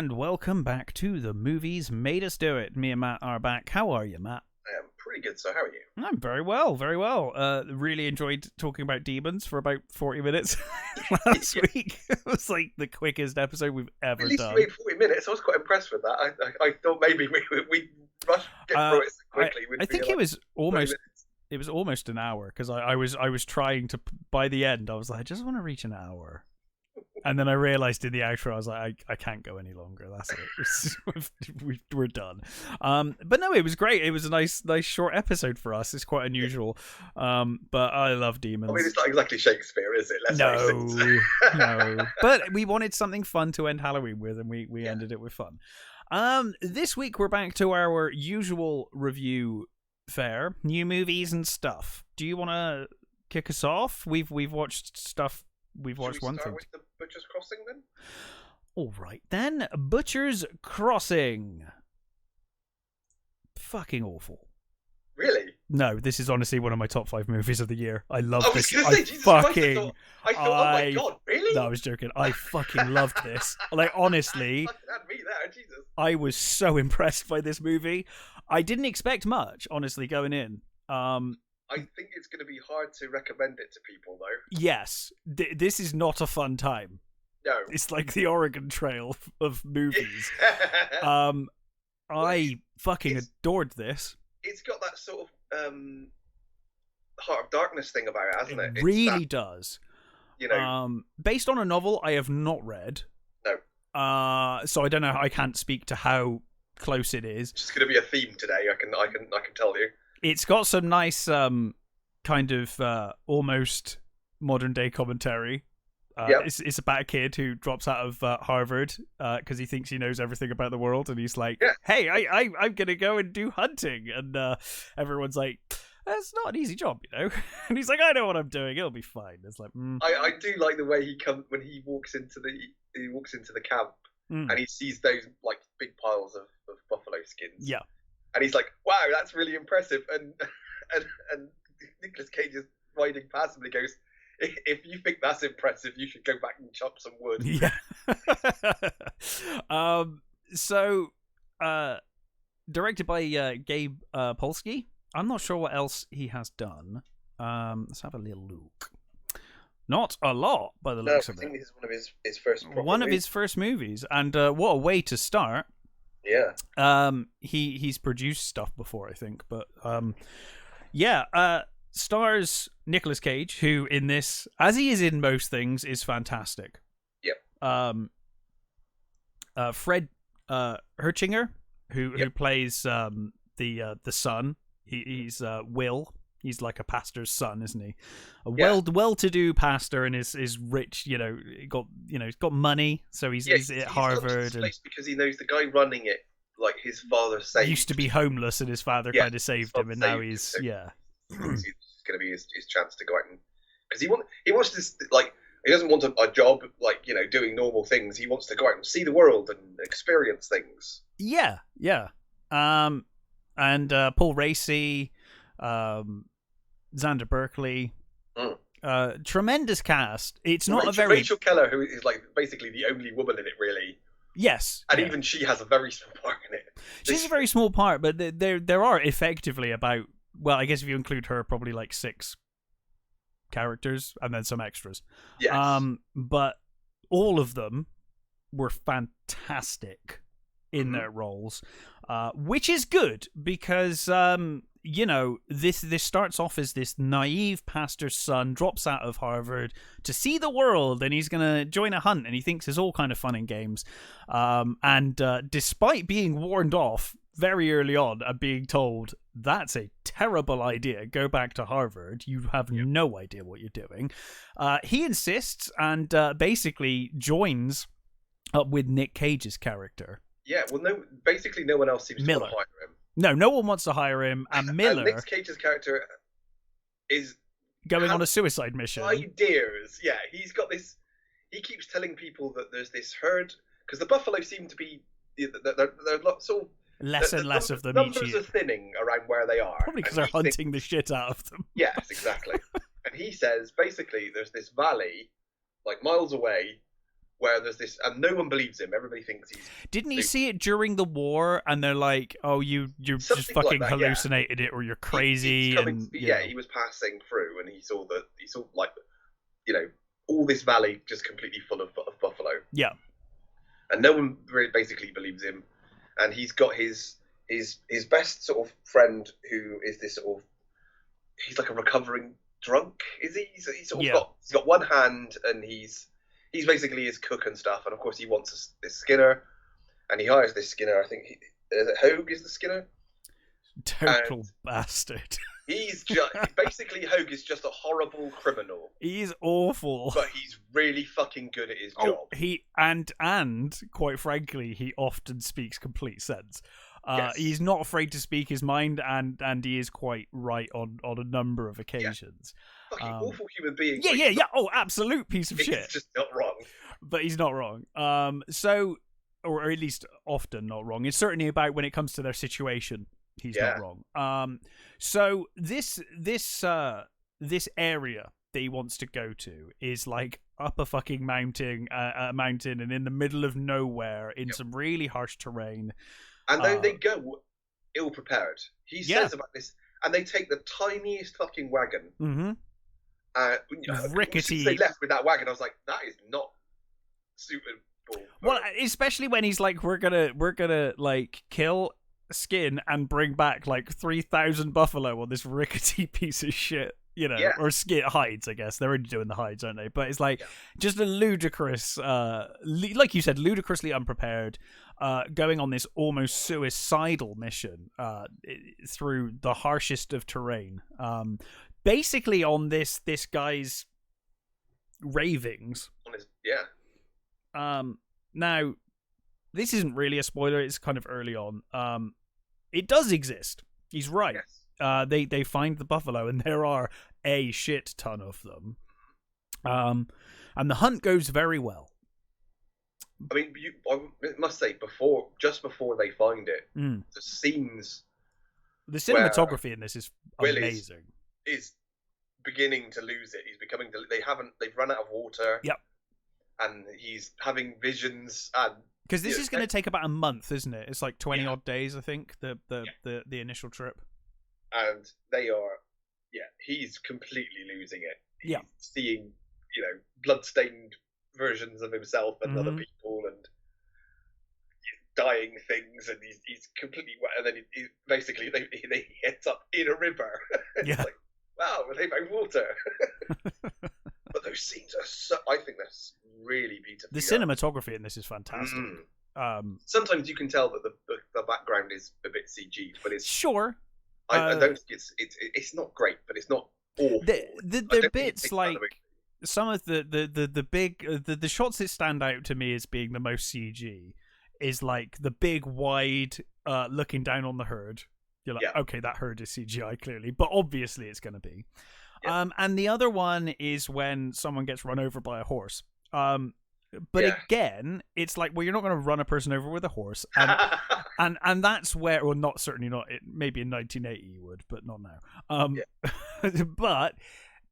and welcome back to The Movies Made Us Do It. Me and Matt are back. How are you, Matt? I am pretty good, so how are you? I'm very well, very well. Really enjoyed talking about demons for about 40 minutes last week. It was like the quickest episode we've ever At least done. you made 40 minutes. I was quite impressed with that. I thought maybe we rushed get through it so quickly. I think it was almost an hour, because I was trying to, by the end, I was like, I just want to reach an hour. And then I realised in the outro, I was like, I can't go any longer. That's it. We're done. But no, it was great. It was a nice short episode for us. It's quite unusual. But I love demons. I mean, it's not exactly Shakespeare, is it? No. But we wanted something fun to end Halloween with, and we ended it with fun. This week, we're back to our usual review fare. New movies and stuff. Do you want to kick us off? We've watched stuff. We've watched one thing. With the Butcher's Crossing, then? All right, then. Butcher's Crossing. Fucking awful. Really? No, this is honestly one of my top 5 movies of the year. I love this. I thought, oh my god, really? No, I was joking. I fucking loved this. Like, honestly, I was so impressed by this movie. I didn't expect much, honestly, going in. I think it's going to be hard to recommend it to people, though. Yes. This is not a fun time. No. It's like the Oregon Trail of movies. I fucking adored this. It's got that sort of Heart of Darkness thing about it, hasn't it? It really does. You know, based on a novel I have not read. No. So I don't know. I can't speak to how close it is. It's just going to be a theme today. I can tell you. It's got some nice kind of almost modern day commentary. It's about a kid who drops out of Harvard because he thinks he knows everything about the world, and he's like, "Hey, I'm gonna go and do hunting," and everyone's like, "That's not an easy job, you know." And he's like, "I know what I'm doing. It'll be fine." It's like, I do like the way he comes when he walks into the camp and he sees those like big piles of buffalo skins. Yeah. And he's like, "Wow, that's really impressive." And Nicolas Cage is riding past him and he goes, "If you think that's impressive, you should go back and chop some wood." Yeah. So, directed by Gabe Polsky. I'm not sure what else he has done. Let's have a little look. Not a lot, by the looks of it. I think this is one of his first. One of his first movies, and what a way to start. Yeah. He's produced stuff before, I think, but stars Nicolas Cage, who in this, as he is in most things, is fantastic. Yep. Fred Herchinger, who plays the son. He's Will. He's like a pastor's son, isn't he? A well-to-do pastor, and is rich. You know, he's got money, so he's at Harvard. And because he knows the guy running it, like his father saved. Used to be homeless, and his father kind of saved him, and now he's It's going to be his chance to go out and because he wants this like he doesn't want a job like doing normal things. He wants to go out and see the world and experience things. Yeah. And Paul Raci. Xander Berkeley, tremendous cast. It's not Rachel Keller, who is like basically the only woman in it, really. Yes, and even she has a very small part in it. She's a very small part, but there are effectively about, well, I guess if you include her, probably like 6 characters and then some extras. Yes. But all of them were fantastic in their roles, which is good because this starts off as this naive pastor's son drops out of Harvard to see the world, and he's gonna join a hunt, and he thinks it's all kind of fun and games. And despite being warned off very early on and being told that's a terrible idea, go back to Harvard, you have no idea what you're doing, he insists and basically joins up with Nick Cage's character. Yeah, well, basically no one else seems to want to hire him. No one wants to hire him, and Miller... And Nick Cage's character is... going on a suicide mission. Ideas, yeah. He's got this... He keeps telling people that there's this herd... Because the buffalo seem to be... They're lots of... Less and less of them each year. Numbers are thinning around where they are. Probably because they're hunting the shit out of them. Yes, exactly. And he says, basically, there's this valley, like miles away, where there's this, and no one believes him. Everybody thinks he's. Didn't he see it during the war? And they're like, "Oh, you just Something fucking like that, hallucinated it, or you're crazy." He was passing through, and he saw like, all this valley just completely full of buffalo. Yeah. And no one really basically believes him, and he's got his best sort of friend, who is this sort of, he's like a recovering drunk, is he? He's got one hand, and he's basically his cook and stuff, and of course he wants this Skinner, and he hires this Skinner. I think Hogue is the Skinner. Total bastard. He's just basically, Hogue is just a horrible criminal. He's awful, but he's really fucking good at his job. He and quite frankly, he often speaks complete sense. Yes. He's not afraid to speak his mind, and he is quite right on a number of occasions. Yeah. Fucking awful human being. Yeah. Oh, absolute piece of shit. He's just not wrong. But he's not wrong. So, or at least often not wrong. It's certainly about when it comes to their situation. He's not wrong. So this area that he wants to go to is like up a fucking mountain, and in the middle of nowhere in some really harsh terrain. And they go ill prepared. He says about this, and they take the tiniest fucking wagon. Mm-hmm. Rickety. They left with that wagon. I was like, that is not suitable. Well, especially when he's like, we're gonna like kill, skin, and bring back like 3,000 buffalo on this rickety piece of shit. Or skin hides, I guess. They're already doing the hides, aren't they? But it's like just a ludicrous, like you said, ludicrously unprepared, going on this almost suicidal mission through the harshest of terrain. Basically on this guy's ravings. Now, this isn't really a spoiler. It's kind of early on. It does exist. He's right. Yes. They find the buffalo, and there are a shit ton of them. And the hunt goes very well. I mean, I must say, just before they find it, the scenes, the cinematography in this is amazing. Is beginning to lose it. They've run out of water. Yep. And he's having visions, and because this is going to take about a month, isn't it? It's like 20 odd days, I think. The initial trip. And they are, he's completely losing it. He's seeing, blood-stained versions of himself and other people, and he's dying things, and he's completely wet. And then he basically they ends up in a river. It's like, wow, they found water. But those scenes are I think that's really beautiful. The cinematography in this is fantastic. Sometimes you can tell that the background is a bit CG'd, but it's sure. I don't think it's not great, but it's not awful. The bits like some of the big the shots that stand out to me as being the most CG is like the big wide looking down on the herd. You're like, okay, that herd is CGI clearly, but obviously it's going to be. And the other one is when someone gets run over by a horse. But again, it's like, well, you're not going to run a person over with a horse, and that's where, well, certainly not. Maybe in 1980 you would, but not now. But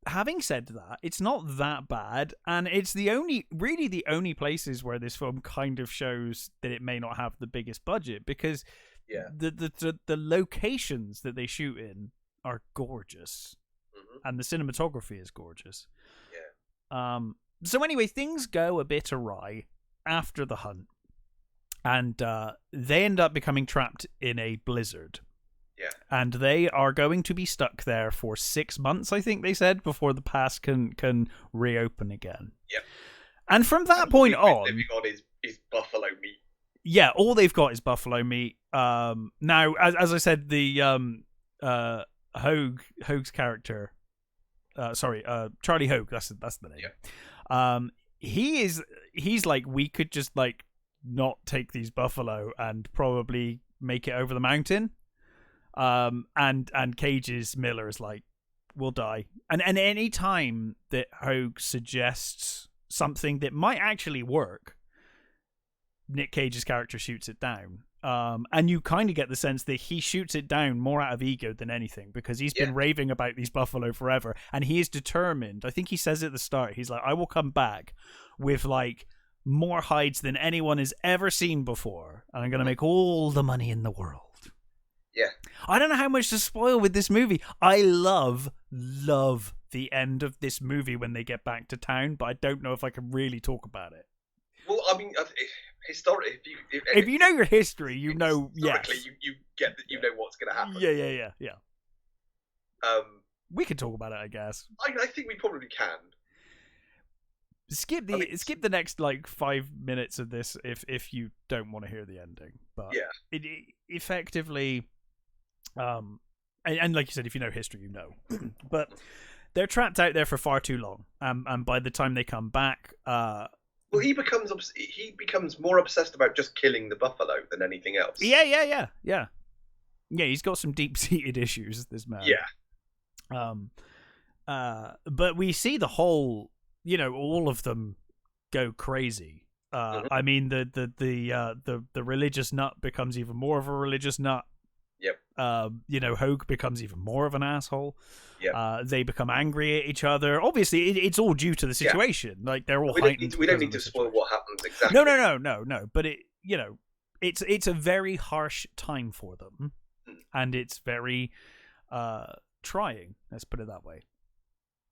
having said that, it's not that bad, and it's the only places where this film kind of shows that it may not have the biggest budget, because the locations that they shoot in are gorgeous, and the cinematography is gorgeous. So anyway, things go a bit awry after the hunt, and they end up becoming trapped in a blizzard. And they are going to be stuck there for 6 months, I think they said, before the pass can reopen again. And from that point on, they've got is buffalo meat. Yeah, all they've got is buffalo meat. Now, as I said, the Hogue's character, Charlie Hogue, that's the name. He's like, we could just like not take these buffalo and probably make it over the mountain. And Cage's Miller is like, we'll die. And any time that Hogue suggests something that might actually work, Nick Cage's character shoots it down. And you kind of get the sense that he shoots it down more out of ego than anything, because he's been raving about these buffalo forever, and he is determined. I think he says at the start, he's like, I will come back with like more hides than anyone has ever seen before, and I'm going to make all the money in the world. Yeah. I don't know how much to spoil with this movie. I love the end of this movie when they get back to town, but I don't know if I can really talk about it. Well, I mean, historically, if you know your history, you know, historically, you get that, you know what's going to happen. Yeah. We could talk about it, I guess. I think we probably can. Skip the next like 5 minutes of this if you don't want to hear the ending. But yeah, it effectively, and like you said, if you know history, you know. But they're trapped out there for far too long, and by the time they come back, well, he becomes more obsessed about just killing the buffalo than anything else. Yeah. He's got some deep-seated issues, this man. Yeah. But we see the whole, all of them go crazy. I mean, the religious nut becomes even more of a religious nut. Yep. Hogue becomes even more of an asshole. Yep. They become angry at each other. Obviously, it's all due to the situation. Yeah. Like they're all heightened. We don't need to spoil what happens exactly. No. But it's a very harsh time for them, and it's very trying. Let's put it that way.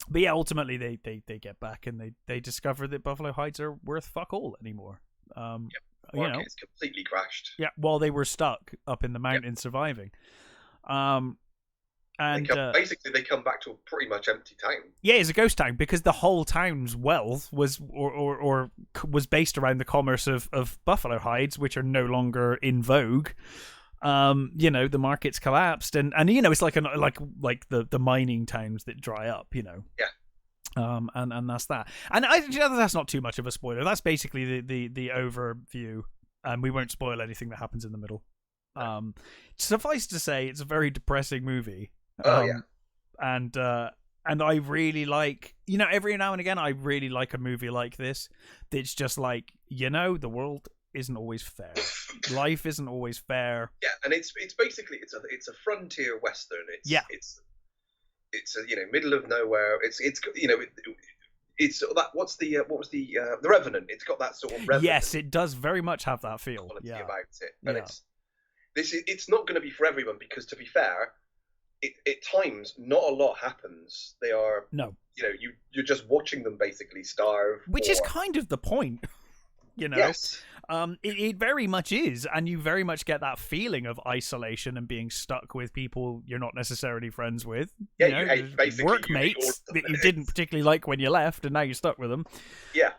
But yeah, ultimately they get back and they discover that buffalo hides are worth fuck all anymore. Market's completely crashed. Yeah, while they were stuck up in the mountains surviving. And basically they come back to a pretty much empty town. Yeah, it's a ghost town because the whole town's wealth was or was based around the commerce of buffalo hides, which are no longer in vogue. The market's collapsed, and it's like the mining towns that dry up. Yeah. And that's that. And that's not too much of a spoiler. That's basically the overview, and we won't spoil anything that happens in the middle. Suffice to say, it's a very depressing movie. And I really like, every now and again, I really like a movie like this. That's just like, the world isn't always fair. Life isn't always fair. Yeah, and it's basically it's a frontier western. It's a middle of nowhere. It's that what was the Revenant? It's got that sort of Revenant. Yes, it does very much have that feel. About it, and it's not going to be for everyone because, to be fair, at times not a lot happens. They are you're just watching them basically starve, which is kind of the point. Yes. It very much is, and you very much get that feeling of isolation and being stuck with people you're not necessarily friends with. Yeah, basically workmates that you didn't particularly like when you left, and now you're stuck with them. Yeah.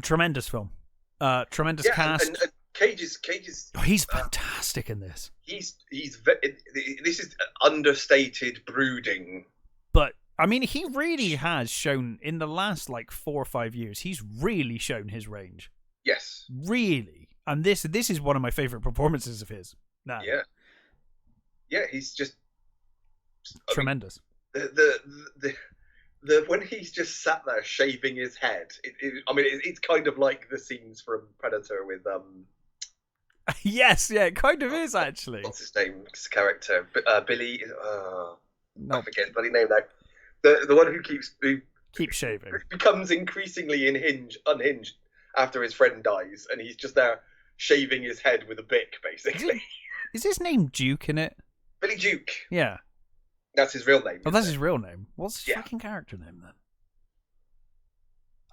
Tremendous film. Tremendous cast. And Cage's. Oh, he's fantastic in this. This is understated brooding. But I mean, he really has shown in the last 4 or 5 years. He's really shown his range. Yes, really, and this is one of my favorite performances of his. Now. Yeah, he's just tremendous. The when he's just sat there shaving his head. It's kind of like the scenes from Predator with Yes, yeah, it kind of is actually. What's his name? His character, Billy. No. I forget his bloody name now. The one who keeps shaving becomes increasingly unhinged after his friend dies, and he's just there shaving his head with a bic, basically. Is his name Duke in it? Billy Duke. Yeah, that's his real name. Oh, that's his real name. What's his fucking character name then?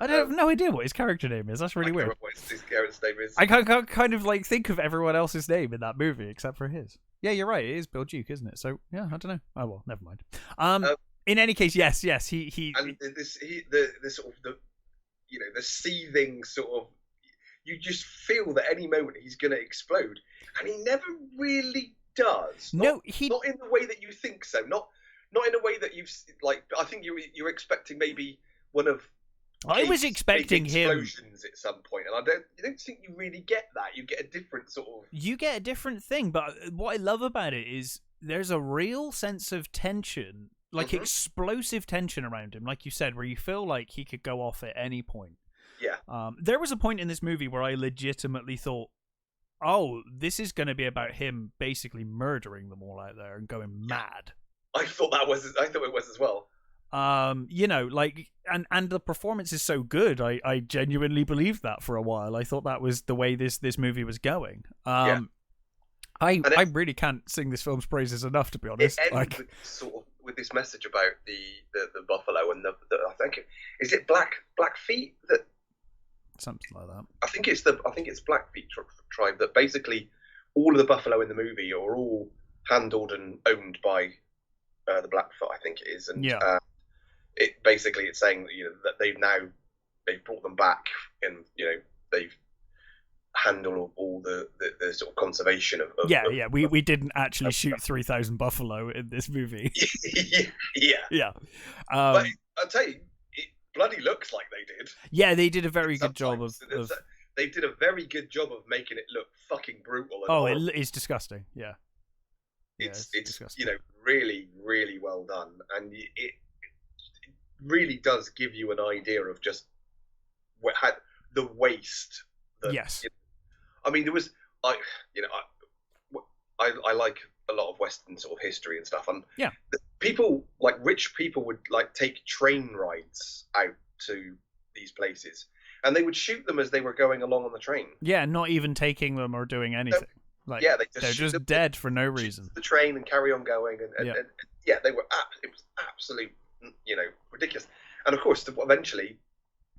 I have no idea what his character name is. That's really weird. What his character's name is. I can't kind of think of everyone else's name in that movie except for his. Yeah, you're right. It is Bill Duke, isn't it? So yeah, I don't know. Oh well, never mind. In any case, yes, he and the sort of the seething sort of, you just feel that any moment he's going to explode, and he never really does. Not in the way that you think so. Not in a way that you've I think you're expecting maybe one of. I was expecting him explosions at some point, and I don't think you really get that. You get a different sort of. You get a different thing, but what I love about it is there's a real sense of tension. Explosive tension around him, like you said, where you feel like he could go off at any point. Yeah. There was a point in this movie where I legitimately thought, oh, this is going to be about him basically murdering them all out there and going mad. I thought it was as well. You know, like, and the performance is so good. I genuinely believed that for a while. I thought that was the way this movie was going. I really can't sing this film's praises enough, to be honest. It ends with sort of with this message about the buffalo and the I think is it Blackfeet that something like that. I think it's Blackfeet tribe that basically all of the buffalo in the movie are all handled and owned by the Blackfoot, I think it is, and it basically it's saying that, you know, that they've brought them back and, you know, they've handled all the sort of conservation of we didn't actually shoot 3,000 buffalo in this movie. yeah. But I'll tell you, it bloody looks like they did. Yeah, they did a very good job of they did a very good job of making it look fucking brutal. And it's disgusting. Yeah. It's disgusting. You know, really, really well done, and it really does give you an idea of just what had the waste. Yes. You know, I mean, there was I like a lot of Western sort of history and stuff, and people, like rich people, would like take train rides out to these places, and they would shoot them as they were going along on the train. Yeah, not even taking them or doing anything. Like, they're just dead for no reason. The train and carry on going, and they were. It was absolute, you know, ridiculous. And of course, eventually,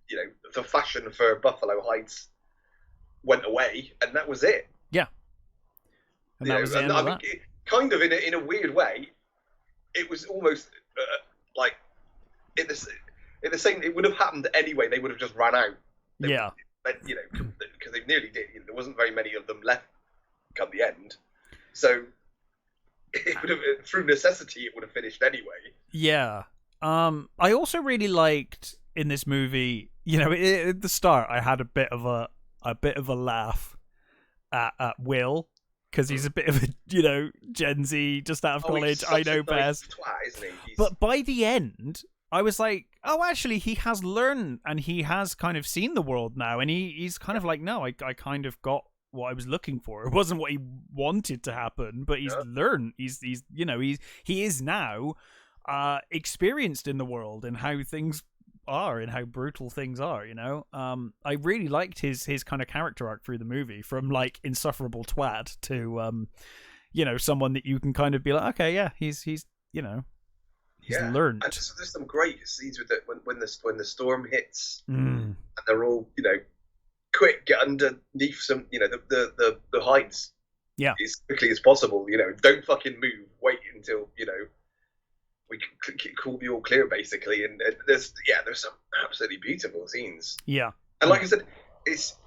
you know, the fashion for buffalo hides went away, and that was it. Yeah, and that was the end of that. Kind of in a weird way, it was almost like in the same. It would have happened anyway. They would have just ran out. You know, because they nearly did. You know, there wasn't very many of them left come the end, so it would have, through necessity, it would have finished anyway. Yeah. I also really liked in this movie, you know, at the start, I had a bit of a laugh at Will, because he's a bit of a, you know, Gen Z, just out of college, I know best. Twat, isn't he? But by the end, I was like, oh, actually, he has learned and he has kind of seen the world now, and he's kind of like, no, I kind of got what I was looking for. It wasn't what he wanted to happen, but he's learned. He's you know, he is now experienced in the world and how things are and how brutal things are, you know. I really liked his kind of character arc through the movie, from like insufferable twat to you know, someone that you can kind of be like, okay, yeah, he's you know, he's learned. And so there's some great scenes with it when the storm hits and they're all, you know, quick, get underneath some, you know, the hides as quickly as possible, you know, don't fucking move, wait until, you know, we can call you all clear, basically. And there's some absolutely beautiful scenes. Yeah. And like I said, it's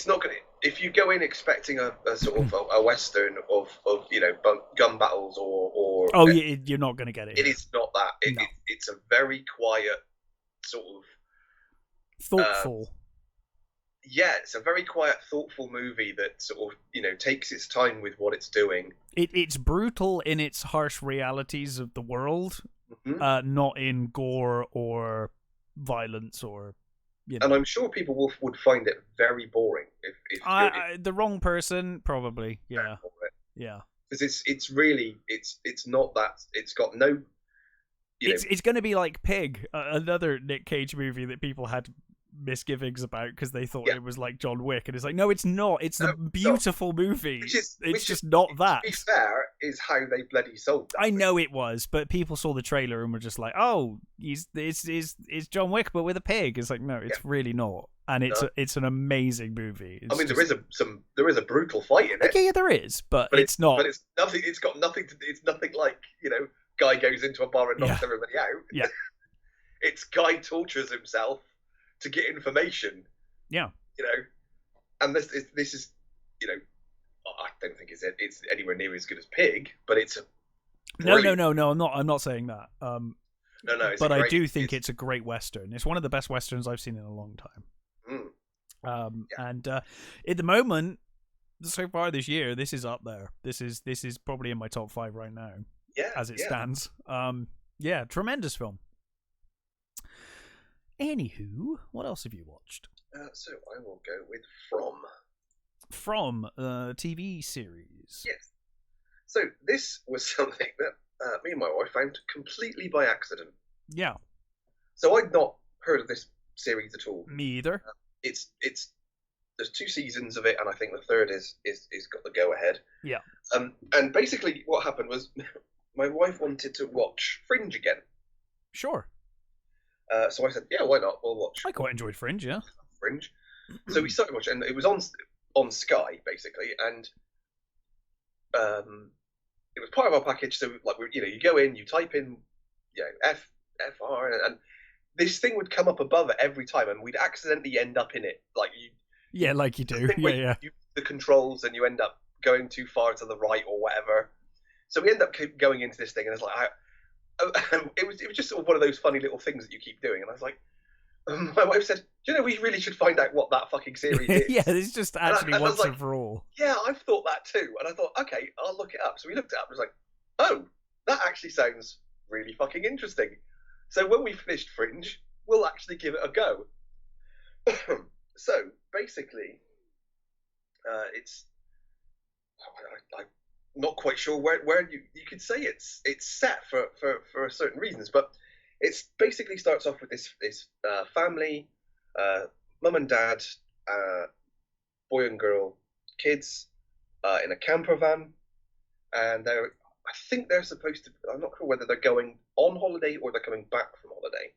not gonna, if you go in expecting a sort of a western of you know, gun battles or you're not gonna get it. It is not that. It's a very quiet sort of thoughtful. It's a very quiet, thoughtful movie that sort of, you know, takes its time with what it's doing. It's brutal in its harsh realities of the world, not in gore or violence or, you know. And I'm sure people would find it very boring if the wrong person, probably. Yeah. Because it's really it's not that, it's got no. It's going to be like Pig, another Nick Cage movie that people had misgivings about because they thought it was like John Wick, and it's like, no, it's not. It's a beautiful movie. It's just not that. To be fair, is how they bloody sold that. I know it was, but people saw the trailer and were just like, oh, it's John Wick but with a pig. It's like, no, it's really not. And it's an amazing movie. I mean, there is a brutal fight in it. Okay, yeah, there is, but it's not. But it's nothing. It's got nothing to. It's nothing like, you know, guy goes into a bar and knocks everybody out. Yeah. It's guy tortures himself to get information. Yeah. You know, and this is, you know, I don't think it's anywhere near as good as Pig, but it's a no. I'm not saying that. No. But I do think it's a great Western. It's one of the best Westerns I've seen in a long time. And at the moment, so far this year, this is up there. This is probably in my top 5 right now. Yeah. As it stands. Tremendous film. Anywho, what else have you watched? So I will go with From TV series. Yes. So this was something that me and my wife found completely by accident. Yeah. So I'd not heard of this series at all. Me either. It's there's 2 seasons of it, and I think the third is got the go ahead. Yeah. And basically what happened was my wife wanted to watch Fringe again. Sure. So I said, yeah, why not? We'll watch. I quite enjoyed Fringe, yeah. Fringe. So we started watching, and it was on Sky basically, and it was part of our package. So like you go in, you type in, FR, and this thing would come up above it every time, and we'd accidentally end up in it, like you. Yeah, like you do. Yeah. You the controls, and you end up going too far to the right or whatever. So we end up going into this thing, and it's like it was just sort of one of those funny little things that you keep doing. And I was like, my wife said, we really should find out what that fucking series is. Yeah, it's just actually once and for all. Yeah, I've thought that too. And I thought, okay, I'll look it up. So we looked it up. And it was like, oh, that actually sounds really fucking interesting. So when we finished Fringe, we'll actually give it a go. So basically, it's I'm not quite sure where you could say it's set for certain reasons, but it's basically starts off with this family, mum and dad, boy and girl, kids, in a camper van, and I think they're supposed to. I'm not sure whether they're going on holiday or they're coming back from holiday.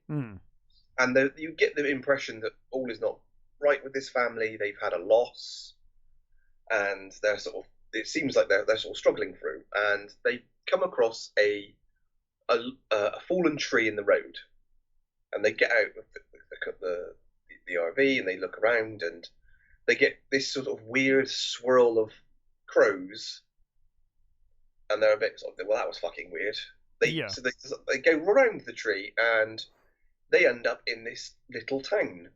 And you get the impression that all is not right with this family. They've had a loss, and they're sort of. It seems like they're sort of struggling through, and they come across a fallen tree in the road, and they get out of the RV and they look around, and they get this sort of weird swirl of crows, and they're a bit sort of, well, that was fucking weird. So they go around the tree, and they end up in this little town,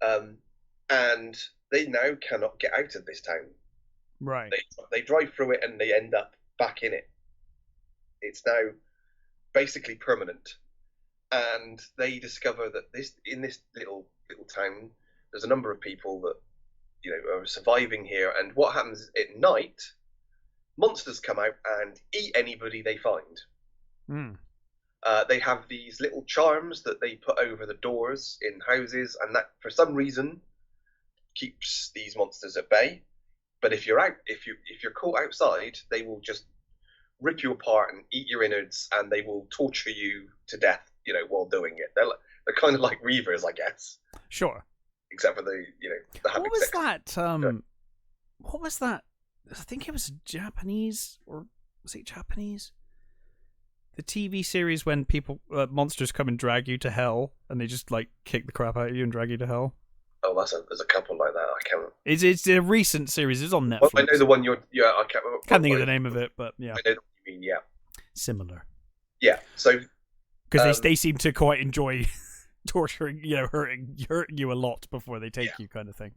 and they now cannot get out of this town. Right. They drive through it, and they end up back in it. It's now basically permanent, and they discover that in this little town, there's a number of people that are surviving here. And what happens at night? Monsters come out and eat anybody they find. They have these little charms that they put over the doors in houses, and that for some reason keeps these monsters at bay. But if you're caught outside, they will just rip you apart and eat your innards, and they will torture you to death, while doing it. They're kind of like Reavers, I guess. Sure. Except for the having what was sex. That? What was that? I think it was Japanese, or was it Japanese? The TV series when monsters come and drag you to hell, and they just like kick the crap out of you and drag you to hell. Oh, there's a couple like that. I can't. It's a recent series. It's on Netflix. Well, I know the one I can't think of the name of it, but yeah. I know what you mean. Yeah. Similar. Yeah. So. Because they seem to quite enjoy torturing, hurting you a lot before they take you, kind of thing.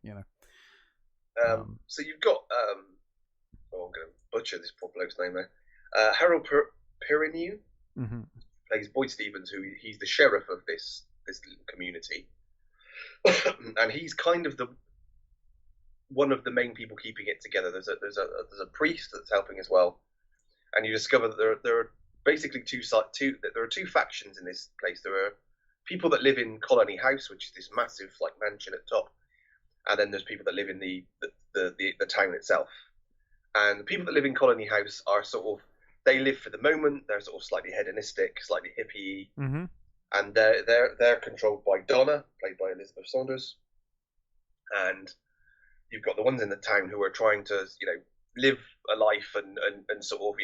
So you've got I'm going to butcher this poor bloke's name there. Harold Perrineau plays Boyd Stevens, who he's the sheriff of this little community. And he's kind of one of the main people keeping it together. There's a priest that's helping as well, and you discover that there are basically there are two factions in this place. There are people that live in Colony House, which is this massive like mansion at top, and then there's people that live in the town itself. And the people that live in Colony House are sort of, they live for the moment. They're sort of slightly hedonistic, slightly hippie. And they're controlled by Donna, played by Elizabeth Saunders, and you've got the ones in the town who are trying to live a life and sort of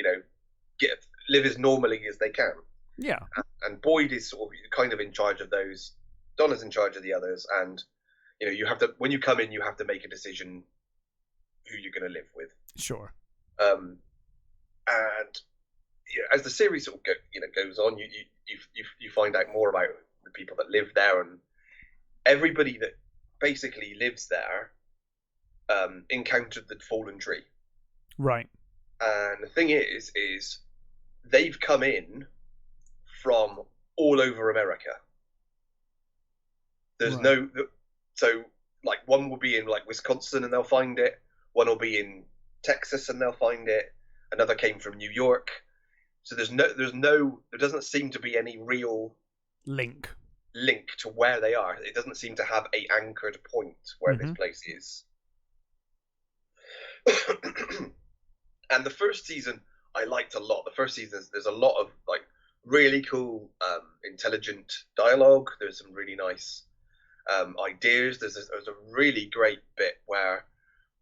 live as normally as they can. Yeah. And Boyd is sort of kind of in charge of those. Donna's in charge of the others, and you have to, when you come in, you have to make a decision who you're going to live with. Sure. And as the series sort of goes on, you find out more about the people that live there, and everybody that basically lives there encountered the fallen tree. Right. And the thing is they've come in from all over America. There's so like one will be in like Wisconsin and they'll find it. One will be in Texas and they'll find it. Another came from New York. So there doesn't seem to be any real link link to where they are. It doesn't seem to have a anchored point where this place is. And the first season I liked a lot. The first season, there's a lot of like really cool, intelligent dialogue. There's some really nice ideas. There's a really great bit where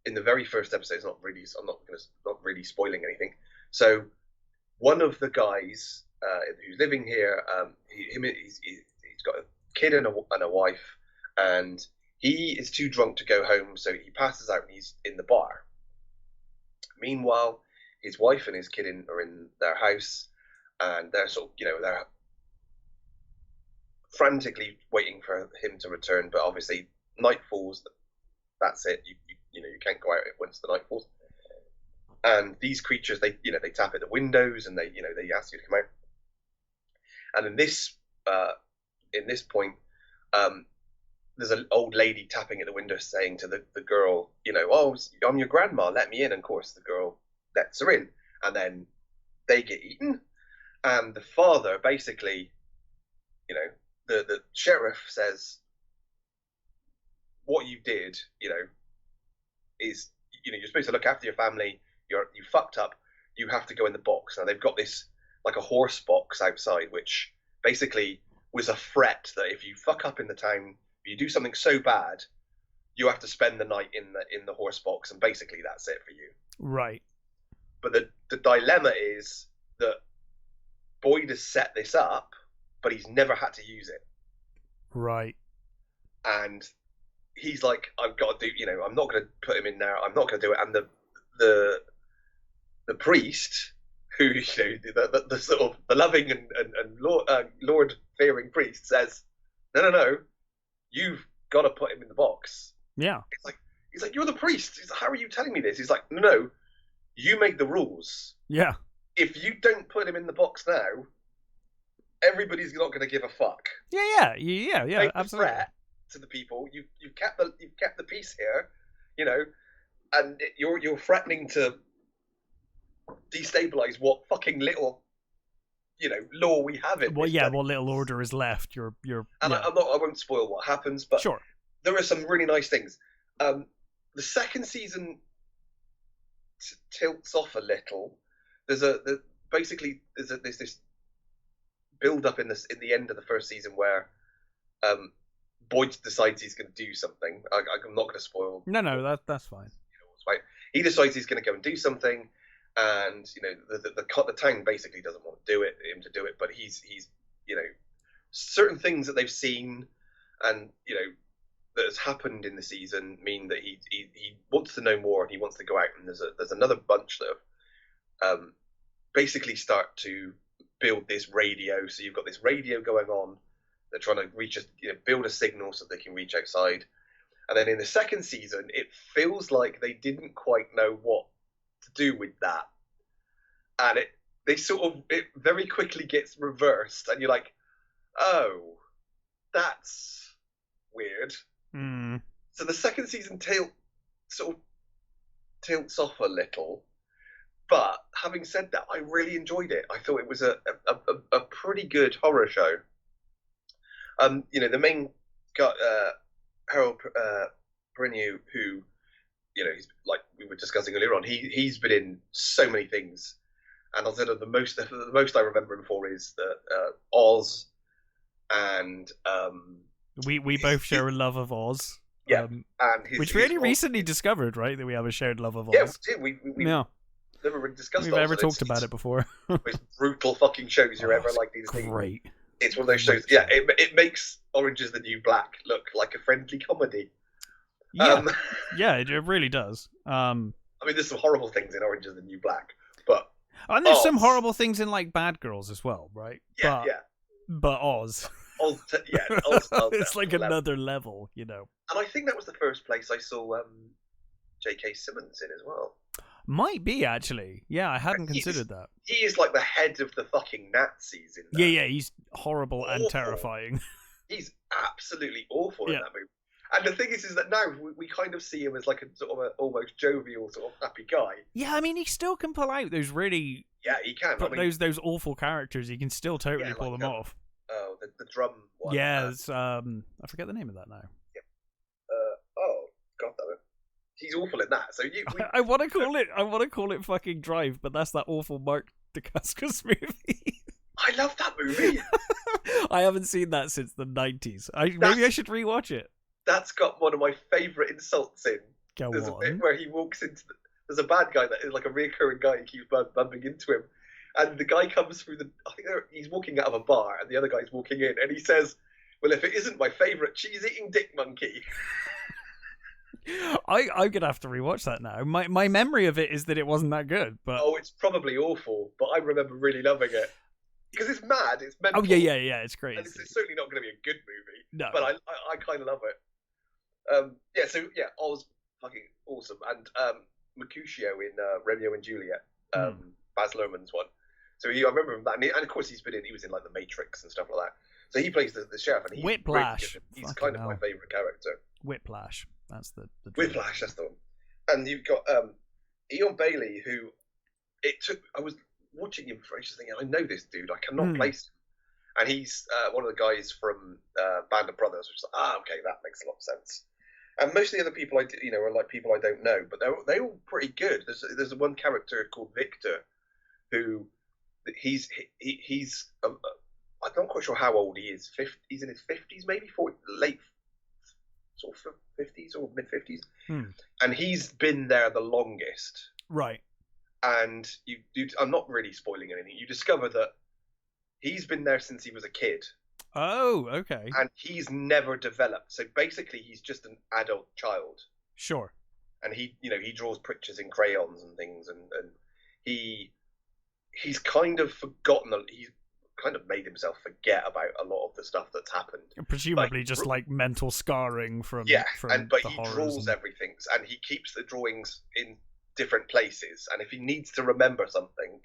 in the very first episode, I'm not really spoiling anything. So one of the guys who's living here, he's got a kid and a wife, and he is too drunk to go home, so he passes out and he's in the bar. Meanwhile, his wife and his kid are in their house, and they're sort of, they're frantically waiting for him to return. But obviously, night falls. That's it. You can't go out once the night falls. And these creatures, they tap at the windows and they ask you to come out. And in this point, there's an old lady tapping at the window saying to the girl, oh, I'm your grandma, let me in. And of course, the girl lets her in, and then they get eaten. And the father basically, the sheriff says, what you did, is, you're supposed to look after your family. You fucked up. You have to go in the box. Now they've got this like a horse box outside, which basically was a threat that if you fuck up in the town, if you do something so bad, you have to spend the night in the horse box, and basically that's it for you. Right. But the dilemma is that Boyd has set this up, but he's never had to use it. Right. And he's like, I've got to do, I'm not going to put him in there. I'm not going to do it. And the priest, who, the sort of the loving and Lord fearing priest, says, no, you've got to put him in the box. Yeah. He's like, you're the priest. He's like, how are you telling me this? He's like, no, you make the rules. Yeah. If you don't put him in the box now, everybody's not going to give a fuck. Yeah, absolutely. Threat to the people. You've kept the peace here, and you're threatening to destabilize what fucking little law we have in. Well, yeah, what little order is left. I won't spoil what happens, but sure, there are some really nice things. The second season tilts off a little. There's this build up in the end of the first season where Boyd decides he's going to do something. I'm not going to spoil. No, that's fine. Right? He decides he's going to go and do something, and the town basically doesn't want him to do it, but he's certain things that they've seen and that has happened in the season mean that he wants to know more and he wants to go out. And there's another bunch that have basically start to build this radio. So you've got this radio going on. They're trying to reach build a signal so they can reach outside. And then in the second season, it feels like they didn't quite know what to do with that, and it very quickly gets reversed, and you're like, oh, that's weird. So the second season tilts off a little, but having said that, I really enjoyed it. I thought it was a pretty good horror show. The main guy, Harold Brinu, who he's like we were discussing earlier on, he's been in so many things, and I'll say that the most I remember him for is the Oz, and we both share a love of Oz. Yeah, and which really recently discovered, right, that we have a shared love of Oz. Yeah, we never really discussed. We've ever talked about it before. Most brutal fucking shows you're ever likely to see. Great. It's one of those shows. Yeah, it makes Orange is the New Black look like a friendly comedy. Yeah, it really does. I mean, there's some horrible things in Orange is the New Black, but and there's some horrible things in like Bad Girls as well, right? Yeah, But Oz. Oz it's like another level, And I think that was the first place I saw J.K. Simmons in as well. Might be, actually. Yeah, I hadn't considered that. He is like the head of the fucking Nazis in that. Yeah, he's horrible and terrifying. He's absolutely awful in that movie. And the thing is that now we kind of see him as like a sort of almost jovial, sort of happy guy. Yeah, I mean, he still can pull out those really... Yeah, he can. Those awful characters, he can still totally pull them off. Oh, the drum one. Yeah, I forget the name of that now. Yeah. Oh God damn it. He's awful in that. So I want to call it fucking Drive, but that's that awful Mark Dacascos movie. I love that movie. I haven't seen that since the 90s. Maybe I should rewatch it. That's got one of my favourite insults in. There's a bit where he walks into there's a bad guy that is like a reoccurring guy. He keeps bumping into him, and the guy comes through he's walking out of a bar, and the other guy's walking in, and he says, "Well, if it isn't my favourite cheese-eating dick monkey." I'm gonna have to rewatch that now. My memory of it is that it wasn't that good, but it's probably awful. But I remember really loving it because it's mad, it's mental. Oh yeah, it's great. And it's certainly not going to be a good movie. No, but I kind of love it. Oz fucking awesome, and Mercutio in Romeo and Juliet, Baz Luhrmann's one. So I remember him that, and of course he was in like The Matrix and stuff like that. So he plays the sheriff, and he's Whiplash. He's kind of my favourite character. Whiplash. That's the Whiplash. That's the one. And you've got Ian Bailey, who I was watching him for ages, thinking, I know this dude. I cannot place him. And he's one of the guys from Band of Brothers, which is like, okay, that makes a lot of sense. And most of the other people are like people I don't know, but they're all pretty good. There's one character called Victor, who I'm not quite sure how old he is. He's in his 50s, maybe late sort of 50s or mid 50s, and he's been there the longest. Right. And I'm not really spoiling anything. You discover that he's been there since he was a kid. Oh, okay. And he's never developed. So basically, he's just an adult child. Sure. And he draws pictures in crayons and things, and he's kind of forgotten. He's kind of made himself forget about a lot of the stuff that's happened. Presumably, just like mental scarring from but he draws everything, and he keeps the drawings in different places. And if he needs to remember something,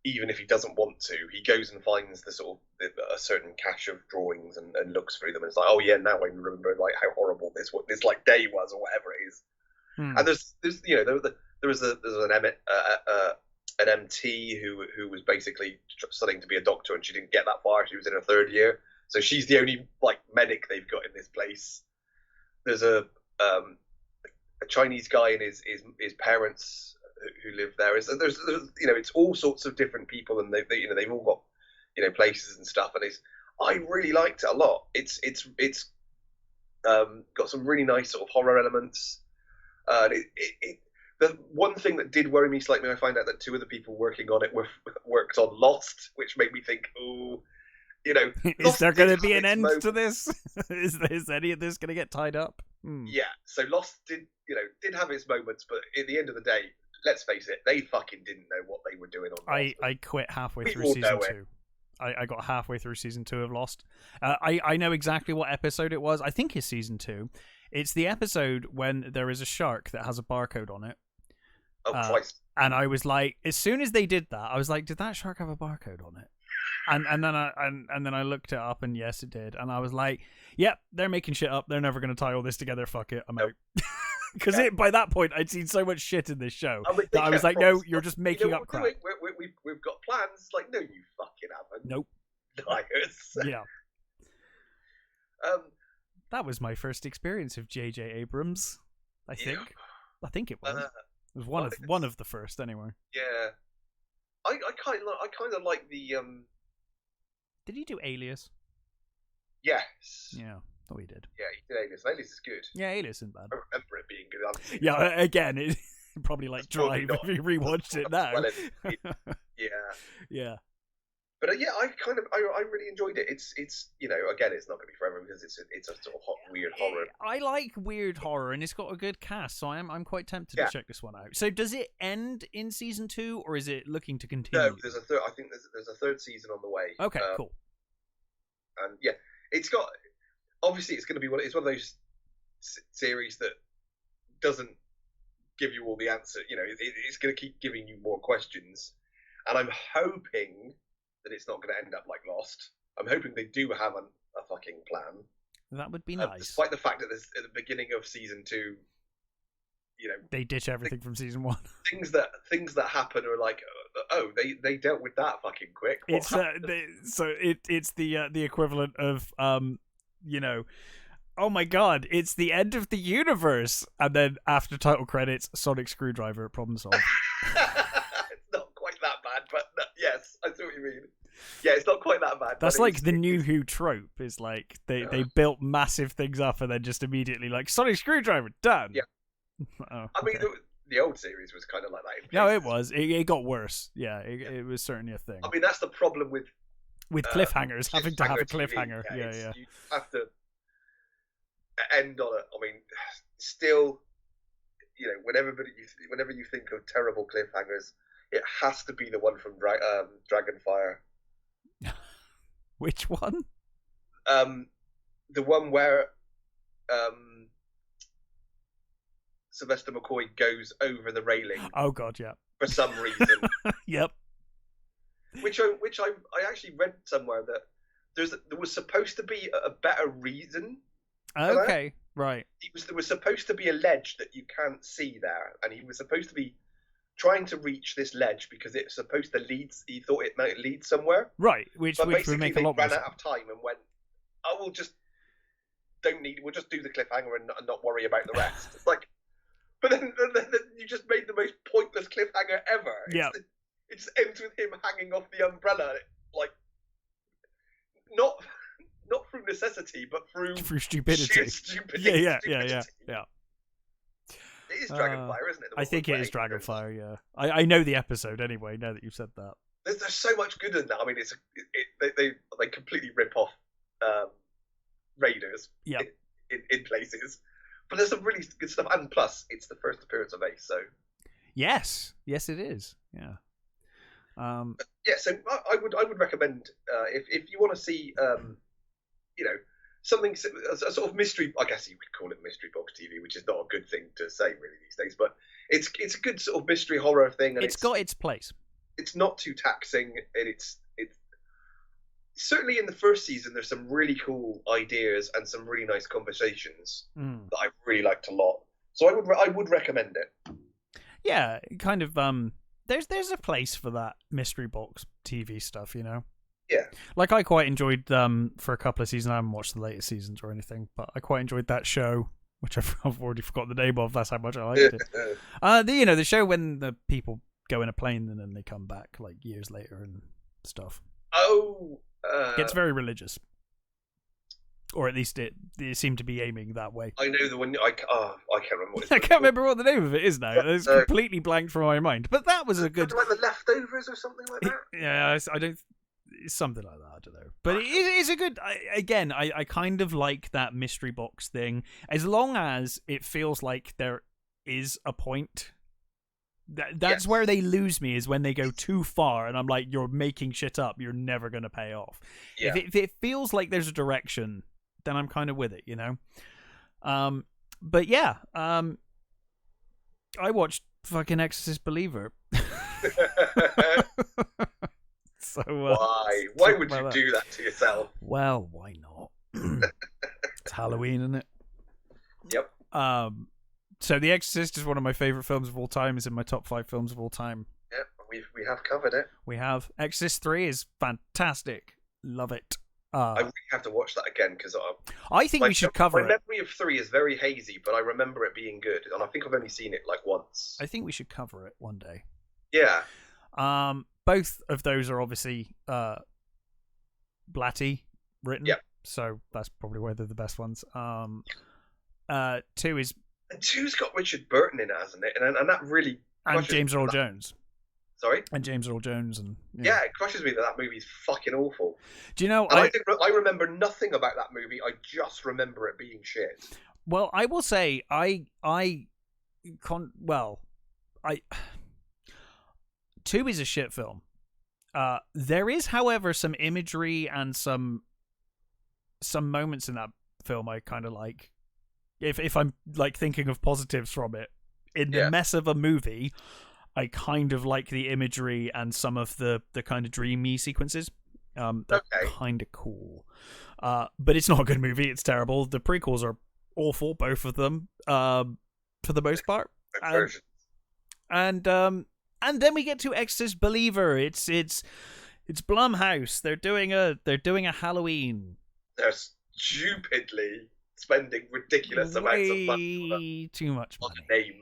even if he doesn't want to, he goes and finds the sort of a certain cache of drawings and looks through them. And it's like, oh yeah, now I remember like how horrible this like day was or whatever it is. And there's there was an MT who was basically studying to be a doctor, and she didn't get that far. She was in her third year, so she's the only like medic they've got in this place. There's a Chinese guy and his parents who live there. There's it's all sorts of different people, and they've all got places and stuff. And I really liked it a lot. It's got some really nice sort of horror elements. The one thing that did worry me slightly, I found out that two of the people working on it worked on Lost, which made me think, is there going to be an end to this? Is any of this going to get tied up? Yeah, so Lost did have its moments, but at the end of the day, let's face it, they fucking didn't know what they were doing on Lost. I quit halfway through season 2. I got halfway through season 2 of Lost. I know exactly what episode it was. I think it's season 2. It's the episode when there is a shark that has a barcode on it. Oh, Christ. And I was like, as soon as they did that, I was like, did that shark have a barcode on it? And then I looked it up, and yes, it did. And I was like, yep, they're making shit up. They're never going to tie all this together. Fuck it, I'm out. Because by that point, I'd seen so much shit in this show that I was like, no, you're just making up crap. We've got plans. Like, no, you fucking haven't. Nope. Liars. Yeah. That was my first experience of J.J. Abrams. I think it was. It was one of the first, anyway. Yeah. I kind of like the. Did he do Alias? Yes. Yeah. Oh, he did. Yeah, he did Alias. Alias is good. Yeah, Alias isn't bad. I remember it being good. Yeah, again, it probably like Drive if you rewatched it now. Yeah. Yeah. But I really enjoyed it. It's again, it's not going to be forever because it's a sort of weird horror. I like weird horror, and it's got a good cast, so I'm quite tempted to check this one out. So does it end in season 2, or is it looking to continue? No, there's a third. I think there's a third season on the way. Okay, cool. And yeah, it's got obviously it's going to be it's one of those series that doesn't give you all the answer. It's going to keep giving you more questions, and I'm hoping that it's not going to end up like Lost. I'm hoping they do have a fucking plan. That would be nice. Despite the fact that at the beginning of season 2, you know, they ditch everything from season 1. Things that happen are like, oh, they dealt with that fucking quick. It's it's the equivalent of you know, oh my god, it's the end of the universe, and then after title credits, sonic screwdriver, problem solved. It's not quite that bad, but yes, I see what you mean. Yeah, it's not quite that bad. That's like the new Who trope. Is like they built massive things up and then just immediately like sonic screwdriver done. Yeah. Oh, I mean, the old series was kind of like that. No, it was. It got worse. Yeah, it was certainly a thing. I mean, that's the problem with cliffhangers, having to have a cliffhanger. Yeah. You have to end on it. I mean, still, you know, whenever you think of terrible cliffhangers, it has to be the one from Dragonfire. Which one? The one where Sylvester McCoy goes over the railing. Oh god, yeah. For some reason. Yep. Which I actually read somewhere that there was supposed to be a better reason. Okay, right. There was supposed to be a ledge that you can't see there, and he was supposed to be trying to reach this ledge because it's supposed to lead. He thought it might lead somewhere. Right, which would make a lot more sense. Ran out of time and went, "Oh, we'll just do the cliffhanger and not worry about the rest." It's like, but then you just made the most pointless cliffhanger ever. Yeah. It just ends with him hanging off the umbrella, like not through necessity, but through stupidity. Sheer stupidity. Yeah. It is Dragonfire, isn't it? I think it is Dragonfire. Yeah, I know the episode anyway. Now that you've said that, there's so much good in that. I mean, they completely rip off Raiders. Yeah. In places, but there's some really good stuff, and plus, it's the first appearance of Ace. So yes, it is. Yeah. So I would recommend if you want to see you know, something, a sort of mystery, I guess you could call it mystery box TV, which is not a good thing to say really these days, but it's a good sort of mystery horror thing, and it's got its place. It's not too taxing, and it's certainly in the first season there's some really cool ideas and some really nice conversations that I really liked a lot. So I would recommend it. Yeah, kind of. There's a place for that mystery box TV stuff, you know. Yeah. Like I quite enjoyed for a couple of seasons. I haven't watched the latest seasons or anything, but I quite enjoyed that show, which I've already forgotten the name of. That's how much I liked it. The show when the people go in a plane and then they come back like years later and stuff. Oh, gets very religious, or at least it seemed to be aiming that way. I know the one. I can't remember what it's I can't remember what the name of it is now. It's completely blanked from my mind. But that was a good, like The Leftovers or something like that. Yeah, I don't. It's something like that. I don't know, but it is a good. I kind of like that mystery box thing, as long as it feels like there is a point. That's where they lose me, is when they go too far, and I'm like, you're making shit up. You're never going to pay off. Yeah. If it feels like there's a direction, then I'm kind of with it, you know. But yeah, I watched fucking Exorcist Believer. So why would you do that to yourself? Well, why not? It's Halloween, isn't it? Yep. So The Exorcist is one of my favorite films of all time. Is in my top 5 films of all time. Yep, we have covered it. We have. Exorcist 3 is fantastic. Love it. I really have to watch that again because I think we should cover it. My memory of 3 is very hazy, but I remember it being good, and I think I've only seen it like once. I think we should cover it one day. Yeah. Both of those are obviously Blatty written. Yep. So that's probably why they're the best ones. 2 is... And 2's got Richard Burton in it, hasn't it? And that really... And James Earl Jones. Sorry? And James Earl Jones. And yeah, it crushes me that movie's fucking awful. Do you know... I remember nothing about that movie. I just remember it being shit. Well, I will say, 2 is a shit film. There is, however, some imagery and some moments in that film I kind of like. If I'm like thinking of positives from it, in the mess of a movie, I kind of like the imagery and some of the kind of dreamy sequences. They're kind of cool. But it's not a good movie. It's terrible. The prequels are awful, both of them, for the most part. versions. And then we get to Exorcist Believer. It's Blumhouse. They're doing a Halloween. They're stupidly spending ridiculous amounts of money Way too much money. On a name.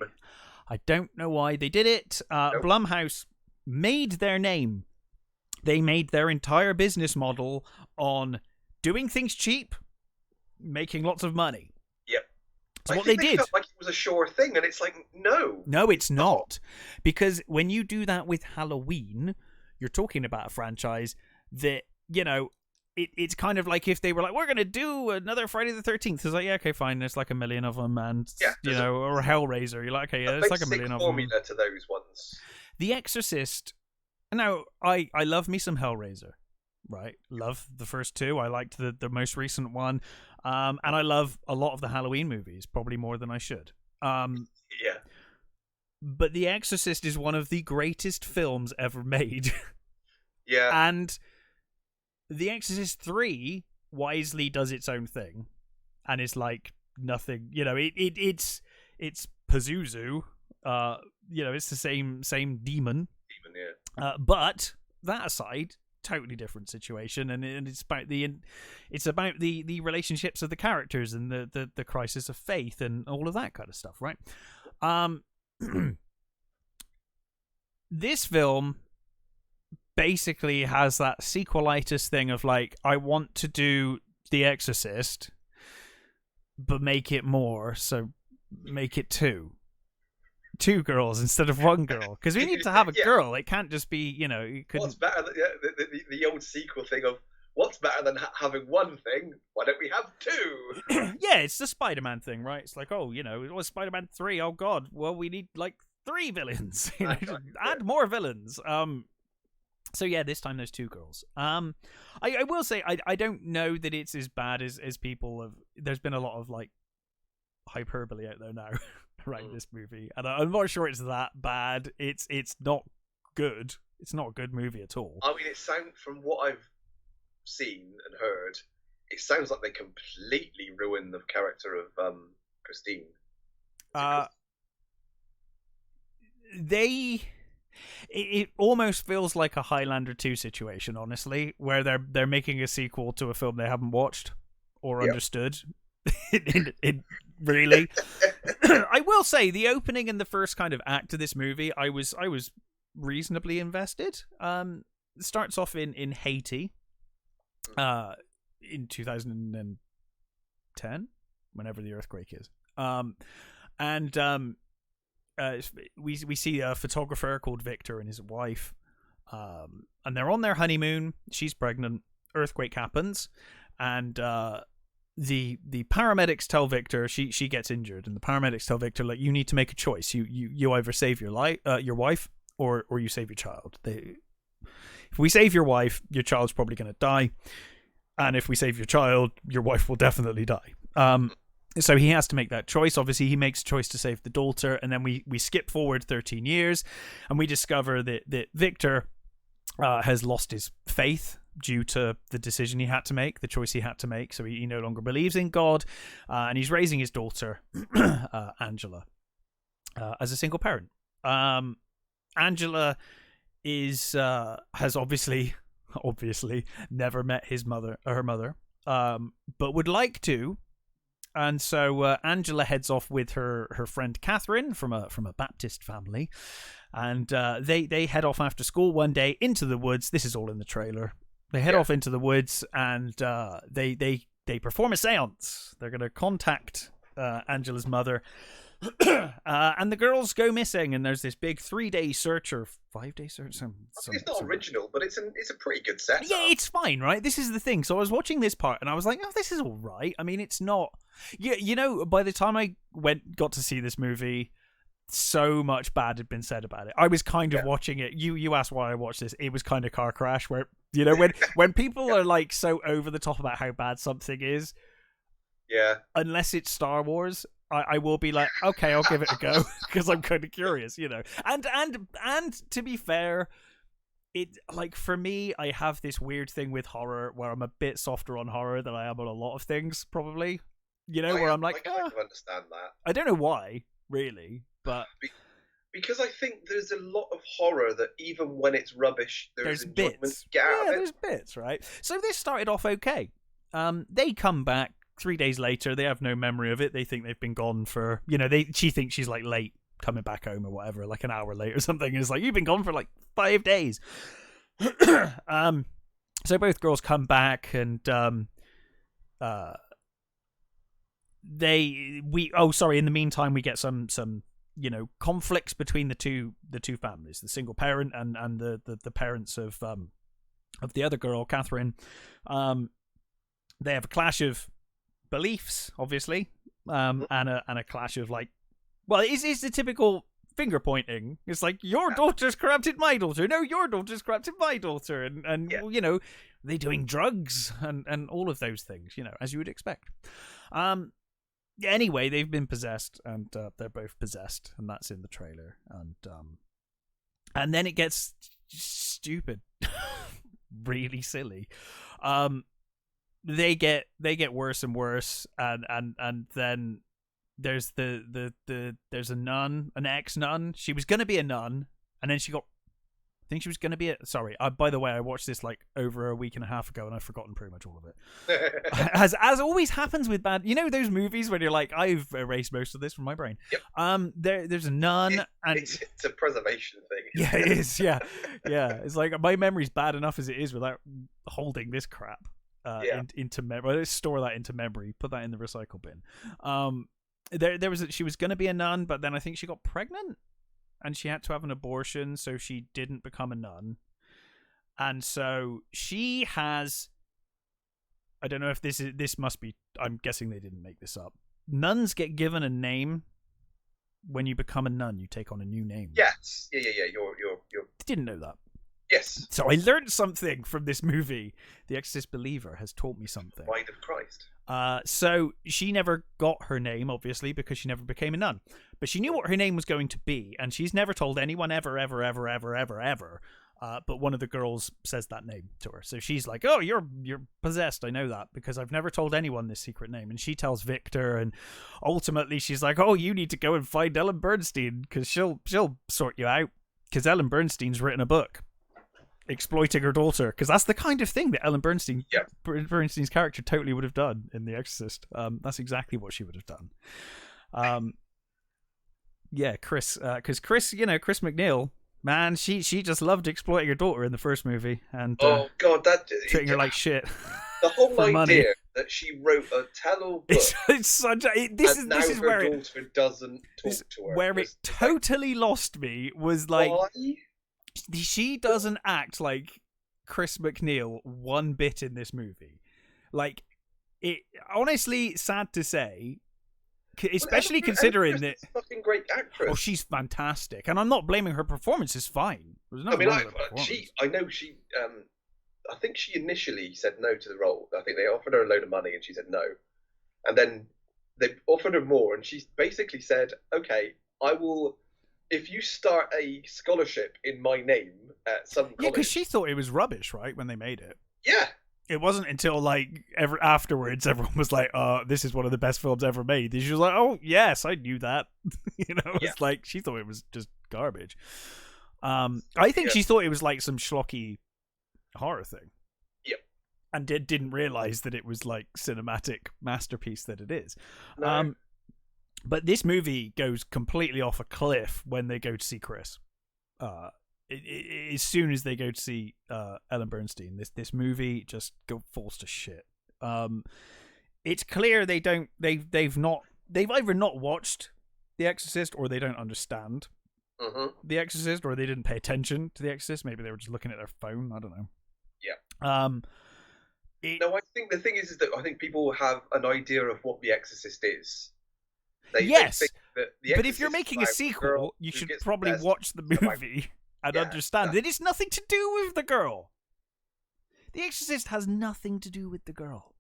I don't know why they did it. Nope. Blumhouse made their name. They made their entire business model on doing things cheap, making lots of money. Yep. That's what they did. Felt like it was a sure thing, and it's like, no. No, it's not. Because when you do that with Halloween, you're talking about a franchise that, you know, it's kind of like if they were like, we're going to do another Friday the 13th. It's like, yeah, okay, fine. There's like a million of them. And, you know, or Hellraiser. You're like, okay, yeah, there's like a million of them. Formula to those ones. The Exorcist. Now, I love me some Hellraiser. Right, love the first two. I liked the most recent one, and I love a lot of the Halloween movies, probably more than I should. Yeah. But The Exorcist is one of the greatest films ever made. Yeah. And The Exorcist 3 wisely does its own thing, and it's like nothing. You know, it's Pazuzu. You know, it's the same demon. Yeah. But that aside, totally different situation, and it's about the relationships of the characters and the crisis of faith and all of that kind of stuff, right? This film basically has that sequelitis thing of like, I want to do The Exorcist but make it more, so make it two girls instead of one girl, because we need to have a girl. It can't just be, you know, you couldn't... What's better than the old sequel thing of what's better than having one thing? Why don't we have two? Yeah, it's the Spider-Man thing, right? It's like, oh, you know, it was Spider-Man 3. Oh god, well, we need like 3 villains. You know, add more villains. So yeah, this time there's 2 girls. I will say I don't know that it's as bad as people have. There's been a lot of like hyperbole out there now around this movie, and I'm not sure it's that bad. It's not good. It's not a good movie at all. I mean, from what I've seen and heard, it sounds like they completely ruined the character of Christine. It almost feels like a Highlander 2 situation, honestly, where they're making a sequel to a film they haven't watched or understood. Really. I will say the opening and the first kind of act of this movie, I was reasonably invested. It starts off in Haiti, in 2010, whenever the earthquake is. We see a photographer called Victor and his wife, and they're on their honeymoon. She's pregnant. Earthquake happens, and the paramedics tell Victor she gets injured, and the paramedics tell Victor, like, you need to make a choice. You either save your wife or you save your child. If we save your wife, your child's probably going to die, and if we save your child, your wife will definitely die. So he has to make that choice. Obviously, he makes a choice to save the daughter, and then we skip forward 13 years, and we discover that Victor has lost his faith due to the decision he had to make, the choice he had to make. So he no longer believes in God, and he's raising his daughter, Angela, as a single parent. Angela has obviously never met her mother, but would like to. And so Angela heads off with her friend Catherine from a Baptist family, and they head off after school one day into the woods. This is all in the trailer. They head off into the woods, and they perform a seance. They're going to contact Angela's mother, and the girls go missing. And there's this big 3-day search or 5-day search. It's not original, but it's a pretty good setup. Yeah, it's fine, right? This is the thing. So I was watching this part, and I was like, oh, this is all right. I mean, it's not. Yeah, you know, by the time I got to see this movie, so much bad had been said about it. I was kind of watching it. You asked why I watched this. It was kind of Car Crash, where, you know, when people are like so over the top about how bad something is, unless it's Star Wars, I will be like, okay, I'll give it a go, because I'm kind of curious, you know. And to be fair, it, like, for me, I have this weird thing with horror where I'm a bit softer on horror than I am on a lot of things, probably. You know, where I'm like, I can understand that. I don't know why, really. But because I think there's a lot of horror that even when it's rubbish, there's enjoyment bits. to get out of it. There's bits, right? So this started off okay. They come back 3 days later. They have no memory of it. They think they've been gone for, she thinks she's like late coming back home or whatever, like an hour late or something. It's like, you've been gone for like 5 days. So both girls come back and in the meantime we get some conflicts between the two families, the single parent and the parents of the other girl, Catherine. They have a clash of beliefs, obviously, and a clash of it's the typical finger pointing. It's like, your daughter's corrupted my daughter. No, your daughter's corrupted my daughter, and they're doing drugs and all of those things, as you would expect. Anyway, they've been possessed, and they're both possessed, and that's in the trailer. And then it gets stupid, really silly. They get worse and worse, and then there's there's a nun, an ex-nun. She was gonna be a nun, and then I think she was going to be by the way, I watched this like over a week and a half ago, and I've forgotten pretty much all of it. as always happens with bad, those movies when you're like, I've erased most of this from my brain. Yep. There's a nun, and it's a preservation thing. Yeah, it is. Yeah. It's like my memory's bad enough as it is without holding this crap into memory. Let's store that into memory. Put that in the recycle bin. She was going to be a nun, but then I think she got pregnant. And she had to have an abortion, so she didn't become a nun. And so she has... I don't know if this must be... I'm guessing they didn't make this up. Nuns get given a name. When you become a nun, you take on a new name. Yes. Yeah. You're... Didn't know that. Yes. So I learned something from this movie. The Exorcist Believer has taught me something. Bride of Christ. So she never got her name, obviously, because she never became a nun. But she knew what her name was going to be, and she's never told anyone ever. But one of the girls says that name to her. So she's like, oh, you're possessed. I know that because I've never told anyone this secret name. And she tells Victor, and ultimately she's like, oh, you need to go and find Ellen Bernstein because she'll sort you out, because Ellen Bernstein's written a book exploiting her daughter, because that's the kind of thing that Ellen Bernstein's character totally would have done in The Exorcist. That's exactly what she would have done. Chris, because Chris McNeil, man, she just loved exploiting her daughter in the first movie, and oh god, that treating her like shit. The whole idea money. That she wrote a tell-all book, it's such a this is where her daughter doesn't talk to her. Where it totally lost me was like, why? She doesn't act like Chris McNeil one bit in this movie. Like, it honestly, sad to say, especially considering that she's a fucking great actress. Oh, she's fantastic, and I'm not blaming her performance. Is fine. There's no I think she initially said no to the role. I think they offered her a load of money, and she said no. And then they offered her more, and she basically said, "Okay, I will." If you start a scholarship in my name at some college... Yeah, because she thought it was rubbish, right, when they made it. Yeah. It wasn't until, afterwards, everyone was like, this is one of the best films ever made. And she was like, oh, yes, I knew that. It's like, she thought it was just garbage. I think she thought it was like some schlocky horror thing. Yep. And didn't realize that it was like cinematic masterpiece that it is. No. But this movie goes completely off a cliff when they go to see Chris. As soon as they go to see Ellen Bernstein, this movie just falls to shit. It's clear they've either not watched The Exorcist, or they don't understand The Exorcist, or they didn't pay attention to The Exorcist. Maybe they were just looking at their phone. I don't know. Yeah. No, I think the thing is that I think people have an idea of what The Exorcist is. They think that but if you're making a sequel, you should probably watch the movie and understand that it's nothing to do with the girl. The Exorcist has nothing to do with the girl.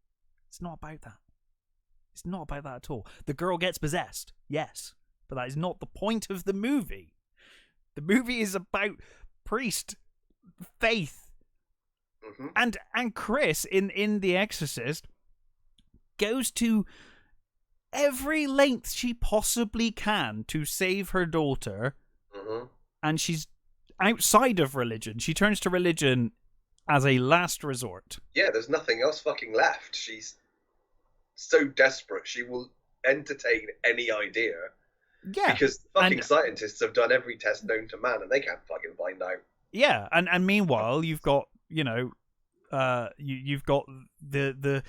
It's not about that. It's not about that at all. The girl gets possessed, yes, but that is not the point of the movie. The movie is about priest, faith, and Chris in The Exorcist goes to every length she possibly can to save her daughter, and she's outside of religion. She turns to religion as a last resort. Yeah, there's nothing else fucking left. She's so desperate, she will entertain any idea. Yeah. Because fucking scientists have done every test known to man, and they can't fucking find out. Yeah, and meanwhile, you've got, you've got the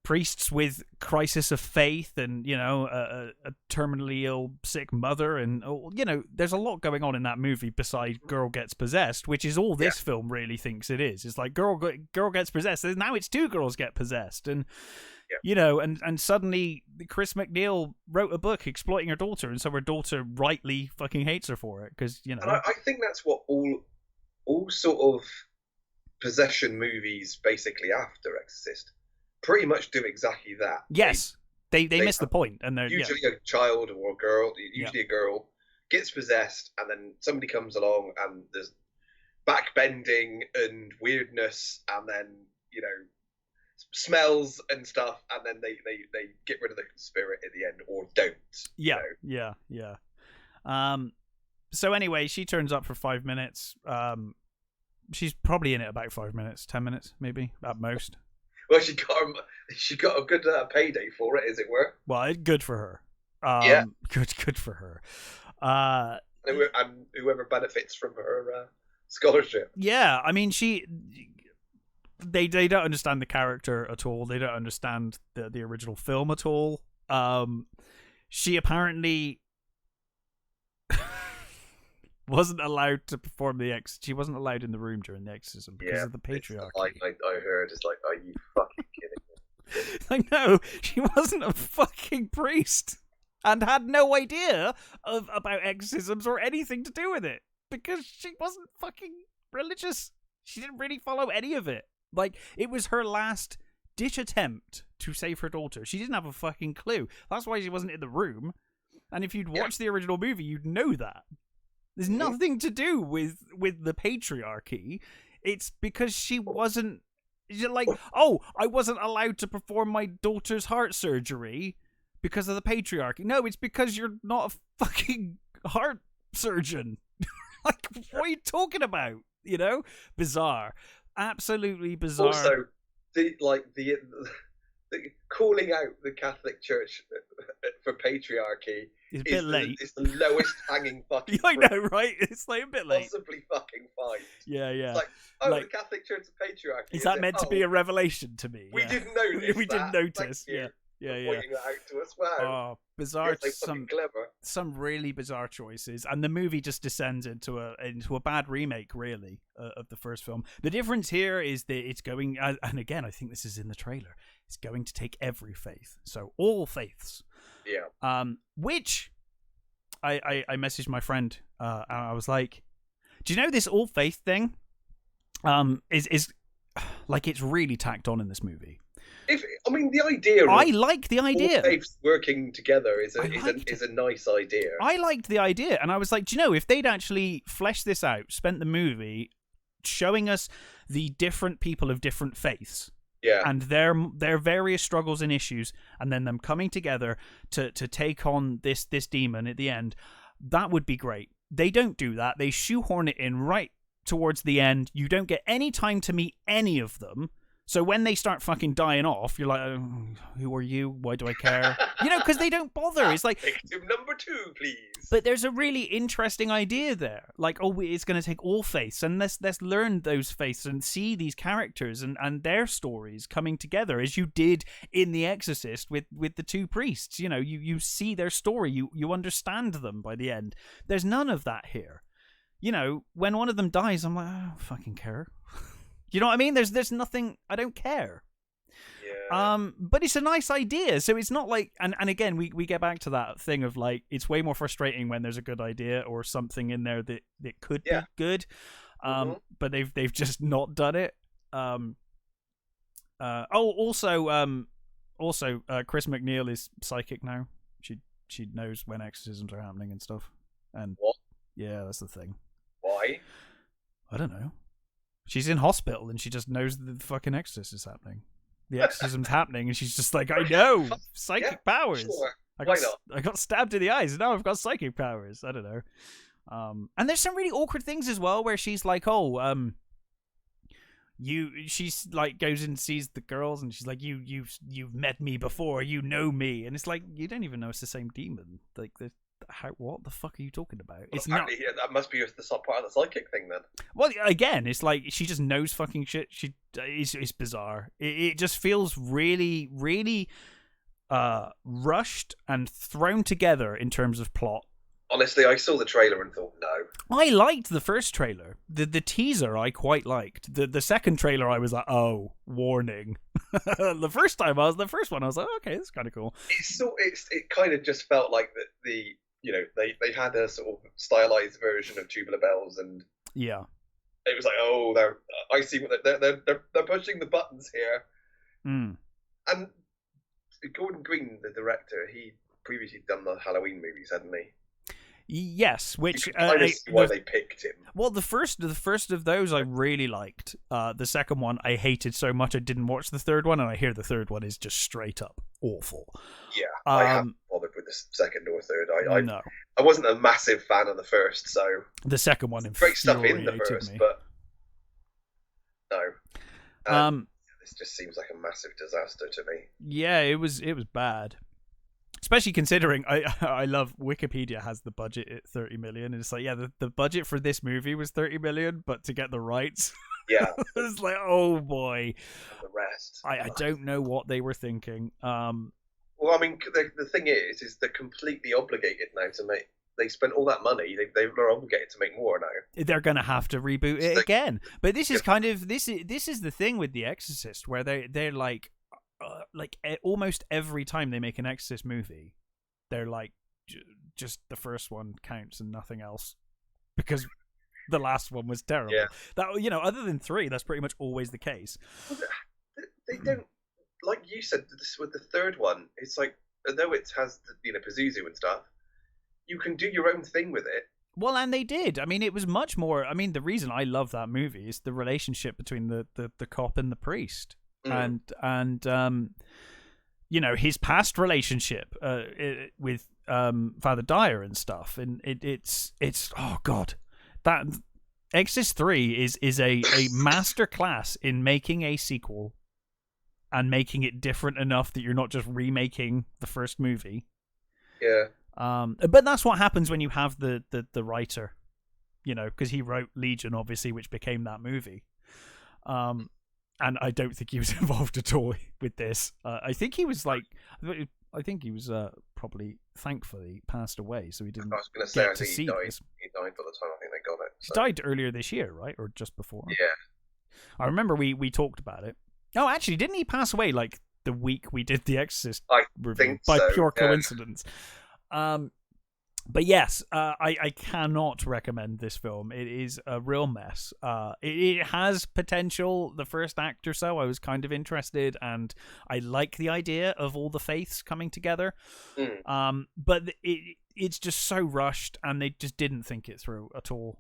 priests with crisis of faith, and a terminally ill sick mother, and there's a lot going on in that movie besides girl gets possessed, which is all this film really thinks it is. It's like girl gets possessed, and now it's two girls get possessed, and and suddenly Chris McNeil wrote a book exploiting her daughter, and so her daughter rightly fucking hates her for it, because And I think that's what all sort of possession movies basically after Exorcist pretty much do exactly that. Yes, they miss the point, and they're usually a child or a girl, usually a girl, gets possessed, and then somebody comes along, and there's backbending and weirdness, and then smells and stuff, and then they get rid of the spirit at the end, or don't. Yeah. So anyway, she turns up for 5 minutes. She's probably in it about 5 minutes, 10 minutes, maybe at most. Well, she got a good payday for it, as it were. Well, good for her. Good for her. And whoever benefits from her scholarship. Yeah, I mean, they don't understand the character at all. They don't understand the original film at all. She apparently wasn't allowed to perform she wasn't allowed in the room during the exorcism because of the patriarchy. I heard, it's like, are you fucking kidding me? Like, no, she wasn't a fucking priest and had no idea about exorcisms or anything to do with it because she wasn't fucking religious. She didn't really follow any of it. Like, it was her last ditch attempt to save her daughter. She didn't have a fucking clue. That's why she wasn't in the room. And if you'd watched the original movie, you'd know that. There's nothing to do with the patriarchy. It's because she wasn't like, I wasn't allowed to perform my daughter's heart surgery because of the patriarchy. No, it's because you're not a fucking heart surgeon. Like, what are you talking about? Bizarre. Absolutely bizarre. Also, the calling out the Catholic Church for patriarchy is a bit late. It's the lowest hanging fucking. I know, right? It's like a bit late. Possibly fucking fine. Yeah. It's like, the Catholic Church is patriarchy. Is that meant to be a revelation to me? We didn't notice. We didn't notice. Yeah. Pointing that out to us. Wow. Oh, bizarre. Clever. Some really bizarre choices, and the movie just descends into a bad remake, really, of the first film. The difference here is that it's going, and again, I think this is in the trailer. It's going to take every faith, so all faiths. Yeah. Which I messaged my friend. And I was like, "Do you know this all faith thing? Is like it's really tacked on in this movie." The idea. I like the idea. All faiths working together is a nice idea. I liked the idea, and I was like, do you know, if they'd actually fleshed this out, spent the movie showing us the different people of different faiths, and their various struggles and issues, and then them coming together to take on this demon at the end, that would be great. They don't do that. They shoehorn it in right towards the end. You don't get any time to meet any of them. So when they start fucking dying off, you're like, oh, who are you? Why do I care? Because they don't bother. It's like, victim number 2, please. But there's a really interesting idea there. Like, it's going to take all faiths, and let's learn those faiths and see these characters and their stories coming together, as you did in The Exorcist with the two priests. You see their story. You understand them by the end. There's none of that here. When one of them dies, I'm like, I don't fucking care. You know what I mean? There's nothing. I don't care. Yeah. But it's a nice idea. So it's not like, and again, we get back to that thing of like, it's way more frustrating when there's a good idea or something in there that could be good. But they've just not done it. Also, Chris McNeil is psychic now. She knows when exorcisms are happening and stuff. And what? Yeah, that's the thing. Why? I don't know. She's in hospital and she just knows the fucking exorcist is happening. the exorcism's happening, and she's just like, I know, psychic powers. Sure. I got stabbed in the eyes, and now I've got psychic powers. I don't know. And there's some really awkward things as well, where she's like, she's like goes and sees the girls, and she's like, you've met me before, you know me, and it's like, you don't even know it's the same demon. Like, what the fuck are you talking about? Well, it's not. Yeah, that must be the part of the psychic thing then. Well, again, it's like she just knows fucking shit. It's bizarre. It just feels really, really rushed and thrown together in terms of plot. Honestly, I saw the trailer and thought, no. I liked the first trailer. The teaser I quite liked. The second trailer I was like, oh, warning. The first one I was like, okay, that's kind of cool. It kind of just felt like they had a sort of stylized version of Tubular Bells, and yeah, it was like, I see what they're pushing the buttons here. And Gordon Green, the director, he previously done the Halloween movies, hadn't he? Yes, which you can kind of see why they picked him. Well, the first of those I really liked. The second one I hated so much I didn't watch the third one, and I hear the third one is just straight up awful. Yeah, I haven't bothered with the second or third. No. I wasn't a massive fan of the first, so the second one great stuff in the first, me. But no. This just seems like a massive disaster to me. Yeah, it was bad. Especially considering I love Wikipedia has the budget at 30 million, and it's like, yeah, the budget for this movie was 30 million, but to get the rights, yeah, it's like, oh boy, the rest. I don't know what they were thinking. Well, I mean, the thing is they're completely obligated now to make. They spent all that money. They're obligated to make more now. They're gonna have to reboot it again. But this is kind of this is the thing with The Exorcist, where they're like almost every time they make an Exorcist movie, they're like, just the first one counts and nothing else, because the last one was terrible. Yeah. That, other than 3, that's pretty much always the case. Well, they don't, like you said, this with the third one. It's like, although it has Pazuzu and stuff, you can do your own thing with it. Well, and they did. I mean, it was much more. I mean, the reason I love that movie is the relationship between the cop and the priest. And his past relationship with Father Dyer and stuff, and it's oh god, that Exorcist 3 is a master class in making a sequel and making it different enough that you're not just remaking the first movie. Yeah. But that's what happens when you have the writer, because he wrote Legion, obviously, which became that movie. And I don't think he was involved at all with this. I think he was probably, thankfully, passed away, so he didn't get to see this. He died by the time I think they got it. So. He died earlier this year, right? Or just before? Yeah. I remember we talked about it. Oh, actually, didn't he pass away like the week we did the Exorcist review? By pure coincidence. But yes, I cannot recommend this film. It is a real mess. It has potential. The first act or so, I was kind of interested, and I like the idea of all the faiths coming together. But it's just so rushed, and they just didn't think it through at all.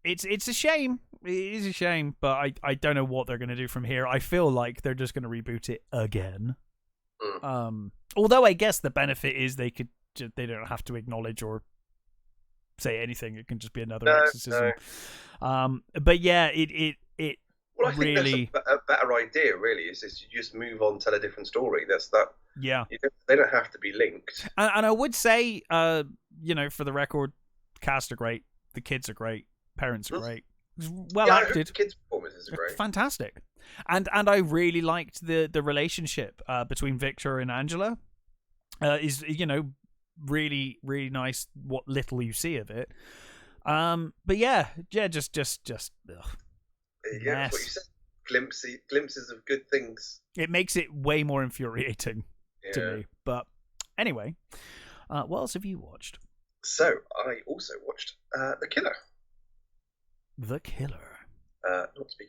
It's a shame. It is a shame, but I don't know what they're going to do from here. I feel like they're just going to reboot it again. Although I guess the benefit is they don't have to acknowledge or say anything. It can just be another exorcism. But yeah, it well, I think really that's a better idea. Really, is you just move on, tell a different story. That's that. Yeah, they don't have to be linked. And I would say, for the record, cast are great. The kids are great. Parents are great. Well acted. Kids' performances are great. Fantastic. And I really liked the relationship between Victor and Angela. Is really, really nice what little you see of it. But yeah, just ugh. Yeah, that's what you said. Glimpses of good things. It makes it way more infuriating to me. But anyway, what else have you watched? So I also watched The Killer. The Killer. Not to be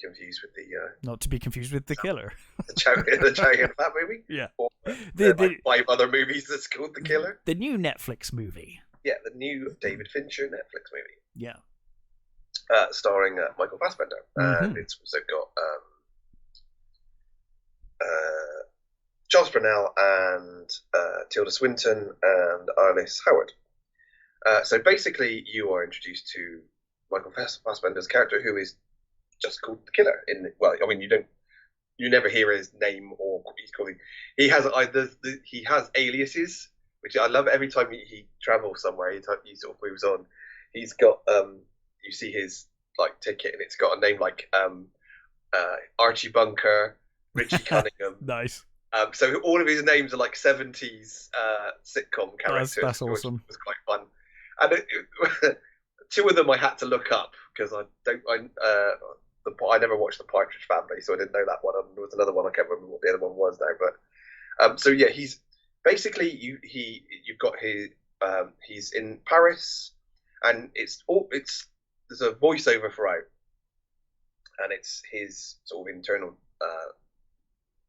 confused with the Killer. The Chow and Fat movie. Yeah. Or the 5 other movies that's called The Killer. The new Netflix movie. Yeah, the new David Fincher Netflix movie. Yeah. Starring Michael Fassbender. And it's also got Charles Brunel and Tilda Swinton and Arliss Howard. So basically, you are introduced to Michael Fassbender's character, who is just called the Killer. You never hear his name or he's calling. He has he has aliases, which I love. Every time he travels somewhere, he sort of moves on. He's got you see his like ticket, and it's got a name like Archie Bunker, Richie Cunningham. Nice. So all of his names are like 70s sitcom characters. That's awesome. Which was quite fun. And two of them I had to look up because I never watched The Partridge Family, so I didn't know that one. And there was another one, I can't remember what the other one was now. But so yeah, he's basically you've got he's in Paris, and there's a voiceover throughout, and it's his sort of internal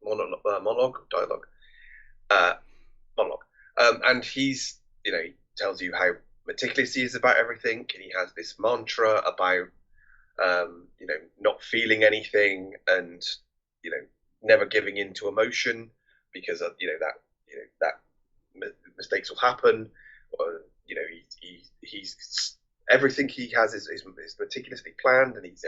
monologue, and he tells you how meticulous he is about everything, and he has this mantra about not feeling anything, and never giving in to emotion, because that mistakes will happen. Or, he's everything he has is meticulously planned, and he's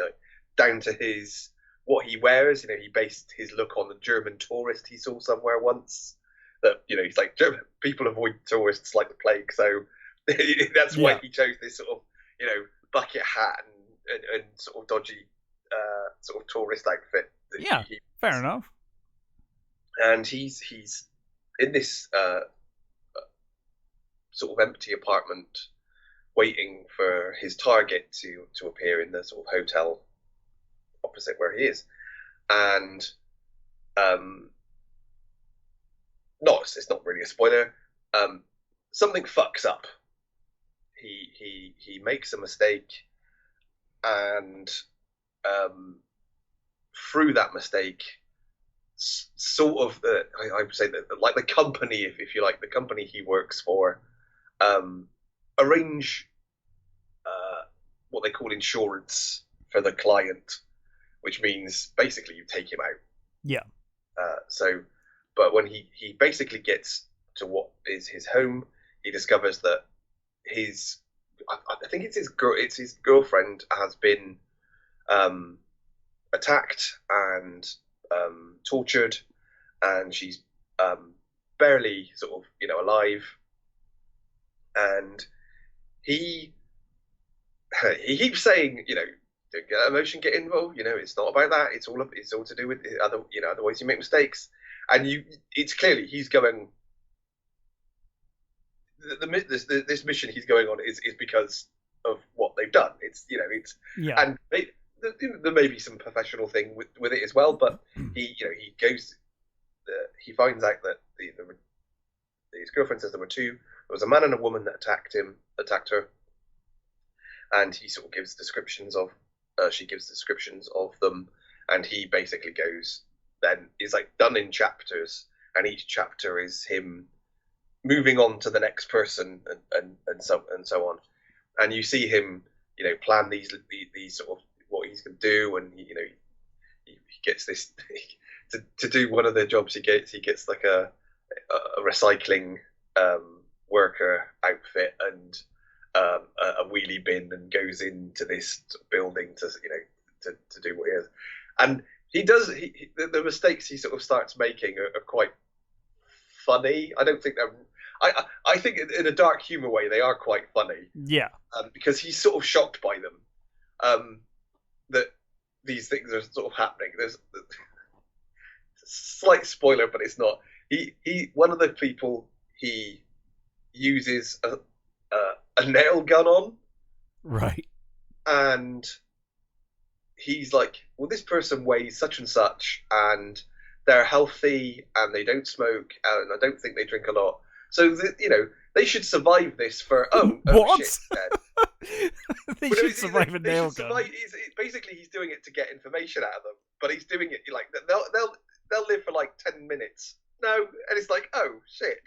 down to his what he wears. He based his look on the German tourist he saw somewhere once. That he's like, German people avoid tourists like the plague, so that's why he chose this sort of bucket hat and sort of dodgy sort of tourist outfit. Yeah, fair enough. And he's in this sort of empty apartment, waiting for his target to appear in the sort of hotel opposite where he is, and it's not really a spoiler. Something fucks up. He makes a mistake, and through that mistake, sort of I would say that like the company, if you like, the company he works for, arrange what they call insurance for the client, which means basically you take him out. Yeah. But when he basically gets to what is his home, he discovers that I think it's his girlfriend has been attacked and tortured, and she's barely sort of alive, and he keeps saying, don't get emotion, get involved. It's not about that. It's all to do with otherwise you make mistakes. And it's clearly he's going. This mission he's going on is because of what they've done. And there may be some professional thing with it as well. But he goes. He finds out that his girlfriend says there were two. There was a man and a woman that attacked her, and he sort of gives descriptions of. She gives descriptions of them, and he basically goes. Then is like done in chapters, and each chapter is him moving on to the next person, and so on. And you see him, plan these sort of what he's going to do, and he gets this to do one of the jobs he gets like a recycling worker outfit and a wheelie bin, and goes into this building to do what he is. And he does. The mistakes he sort of starts making are quite funny. I don't think they're. I think in a dark humor way they are quite funny. Yeah. Because he's sort of shocked by them. That these things are sort of happening. There's a slight spoiler, but it's not. He one of the people he uses a nail gun on. Right. And he's like, well, this person weighs such and such, and they're healthy, and they don't smoke, and I don't think they drink a lot. So, they should survive this for, what? Shit, they should survive a nail gun. Basically, he's doing it to get information out of them, but he's doing it, like, they'll live for, like, 10 minutes. No, and it's like, oh, shit.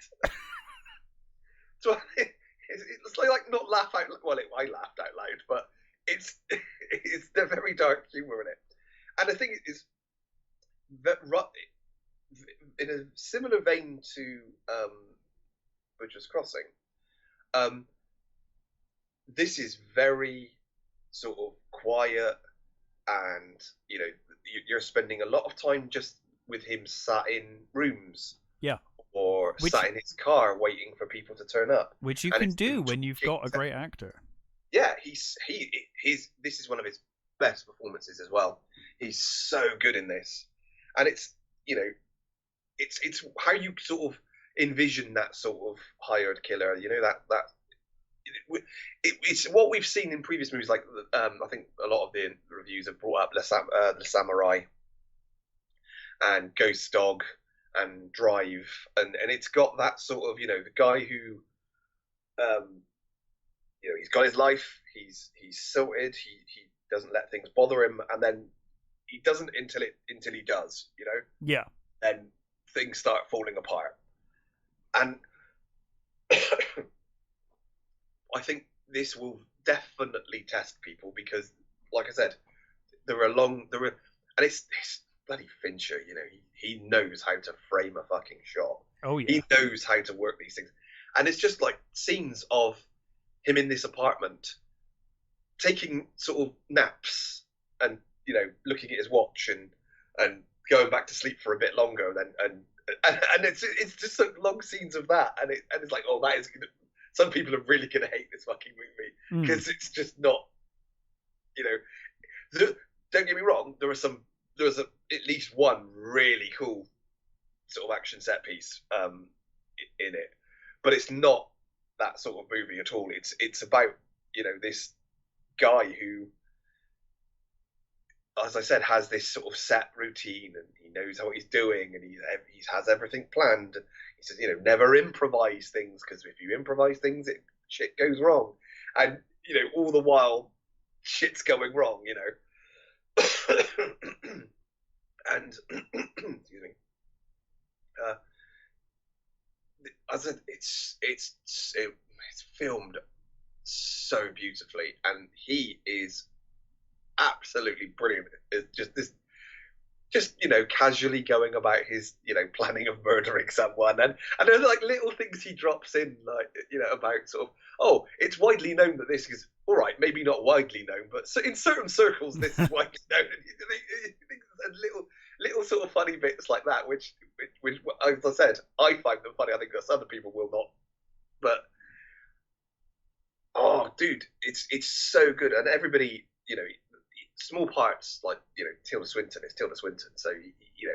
So, it's like not laugh out, well, I laughed out loud, but it's the very dark humor in it. And the thing is that a similar vein to Butcher's Crossing. This is very sort of quiet, and you're spending a lot of time just with him sat in rooms, or sat in his car waiting for people to turn up, which you can do when you've got a great actor. Yeah, he's this is one of his best performances as well. He's so good in this, and it's how you sort of envision that sort of hired killer. It's what we've seen in previous movies, like I think a lot of the reviews have brought up The Samurai and Ghost Dog and Drive, and it's got that sort of the guy who he's got his life, he's sorted, he doesn't let things bother him, and then he doesn't until he does, and things start falling apart. And I think this will definitely test people, because, like I said, and it's bloody Fincher, he knows how to frame a fucking shot. Oh yeah. He knows how to work these things. And it's just like scenes of him in this apartment taking sort of naps and looking at his watch and going back to sleep for a bit longer, and it's just some long scenes of that, and it's like, oh, that is gonna, some people are really gonna hate this fucking movie, because it's just not, don't get me wrong, there was at least one really cool sort of action set piece in it, but it's not that sort of movie at all. It's about this guy who, as I said, has this sort of set routine, and he knows what he's doing, and he has everything planned. He says, never improvise things, because if you improvise things, shit goes wrong, and all the while shit's going wrong, and excuse me. As I said, it's filmed so beautifully, and he is absolutely brilliant. It's just casually going about his planning of murdering someone, and there's like little things he drops in, like about sort of, oh, it's widely known that this is all right, maybe not widely known, but in certain circles this is widely known, and little sort of funny bits like that, which as I said, I find them funny. I think that other people will not, but oh, dude, it's so good, and everybody, small parts like Tilda Swinton is Tilda Swinton, so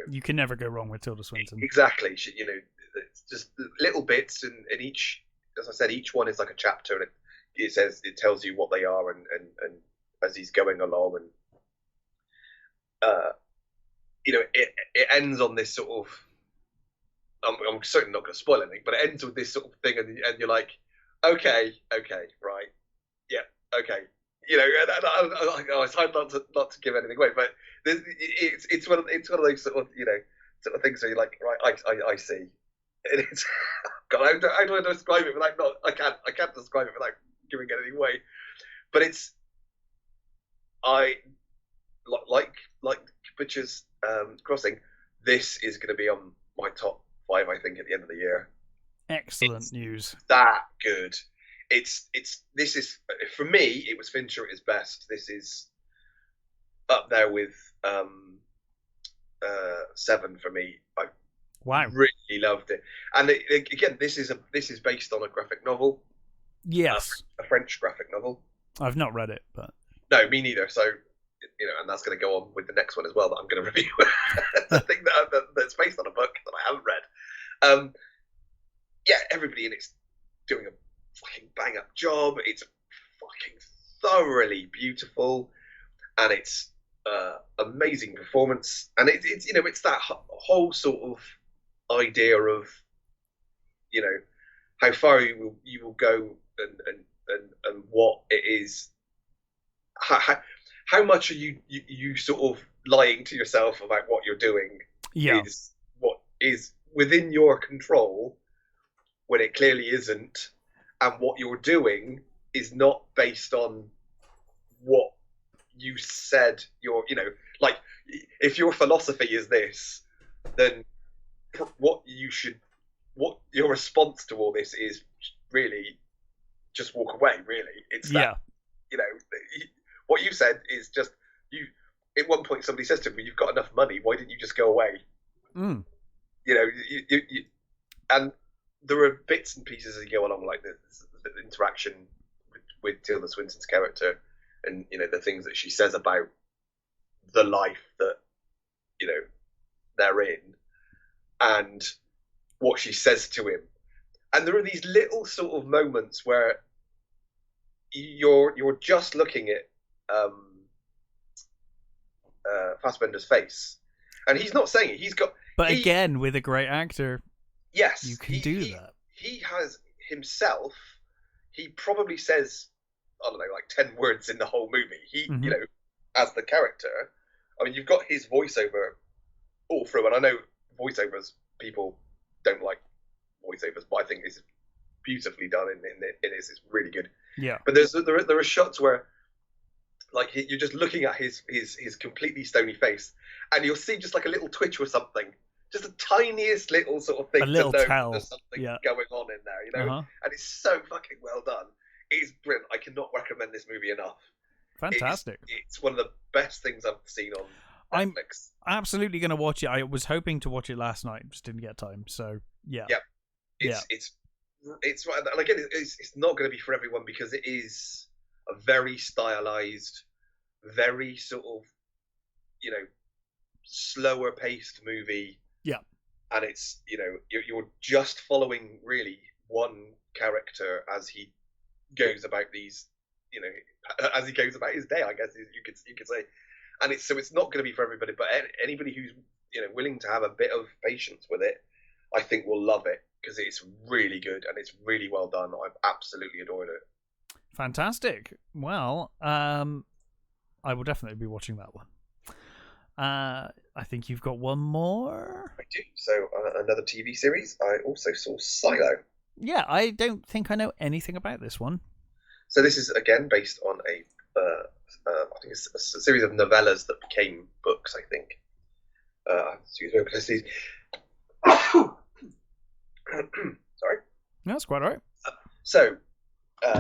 you can never go wrong with Tilda Swinton. Exactly, it's just little bits, and each, as I said, each one is like a chapter, and it tells you what they are, and as he's going along, and it ends on this sort of, I'm certainly not going to spoil anything, but it ends with this sort of thing, and you're like, okay, right, yeah, okay. It's hard not to give anything away, but it's one of those sort of things where you're like, right, I see. And it's, God, I don't want to describe it, but I can't describe it without giving anything away. But it's, I like Butcher's Crossing. This is going to be on my top 5, I think, at the end of the year. Excellent news. That good. This is, for me, it was Fincher at his best. This is up there with Seven for me. I really loved it. And again, this is based on a graphic novel. Yes, a French graphic novel. I've not read it, but no, me neither. So and that's going to go on with the next one as well that I'm going to review. The thing that's based on a book that I haven't read. Yeah, everybody in it's doing a fucking bang up job. It's fucking thoroughly beautiful, and it's amazing performance, and it's that whole sort of idea of how far you will go, and what it is, how much are you sort of lying to yourself about what you're doing, is what is within your control when it clearly isn't, and what you're doing is not based on what you said like, if your philosophy is this, then what your response to all this is really just walk away. Really, it's that what you said is just you. At one point, somebody says to me, "You've got enough money. Why didn't you just go away?" Mm. And there are bits and pieces as you go along, like the interaction with Tilda Swinton's character, and the things that she says about the life that they're in, and what she says to him. And there are these little sort of moments where you're just looking at Fassbender's face, and he's not saying it. But again, with a great actor, yes, you can do that. He has himself. He probably says, I don't know, like 10 words in the whole movie. He, as the character. I mean, you've got his voiceover all through, and I know voiceovers, people don't like voiceovers, but I think it's beautifully done in this. It's really good. Yeah. But there are shots where, like, you're just looking at his completely stony face, and you'll see just like a little twitch or something, just the tiniest little sort of thing, a little to know tell. there's something going on in there, and it's so fucking well done. It is brilliant. I cannot recommend this movie enough. Fantastic. It's one of the best things I've seen on Netflix. I'm absolutely going to watch it. I was hoping to watch it last night, just didn't get time. So yeah. It's and again, it's not going to be for everyone, because it is a very stylized, very sort of slower paced movie. Yeah. And it's you're just following really one character as he goes about these as he goes about his day, I guess you could say. And it's not going to be for everybody, but anybody who's willing to have a bit of patience with it, I think will love it, because it's really good and it's really well done. I've absolutely adored it. Fantastic. Well, I will definitely be watching that one. I think you've got one more. I do. So another TV series. I also saw Silo. Yeah, I don't think I know anything about this one. So this is again based on I think it's a series of novellas that became books. I think. Excuse me, because these. Sorry. No, that's quite all right. So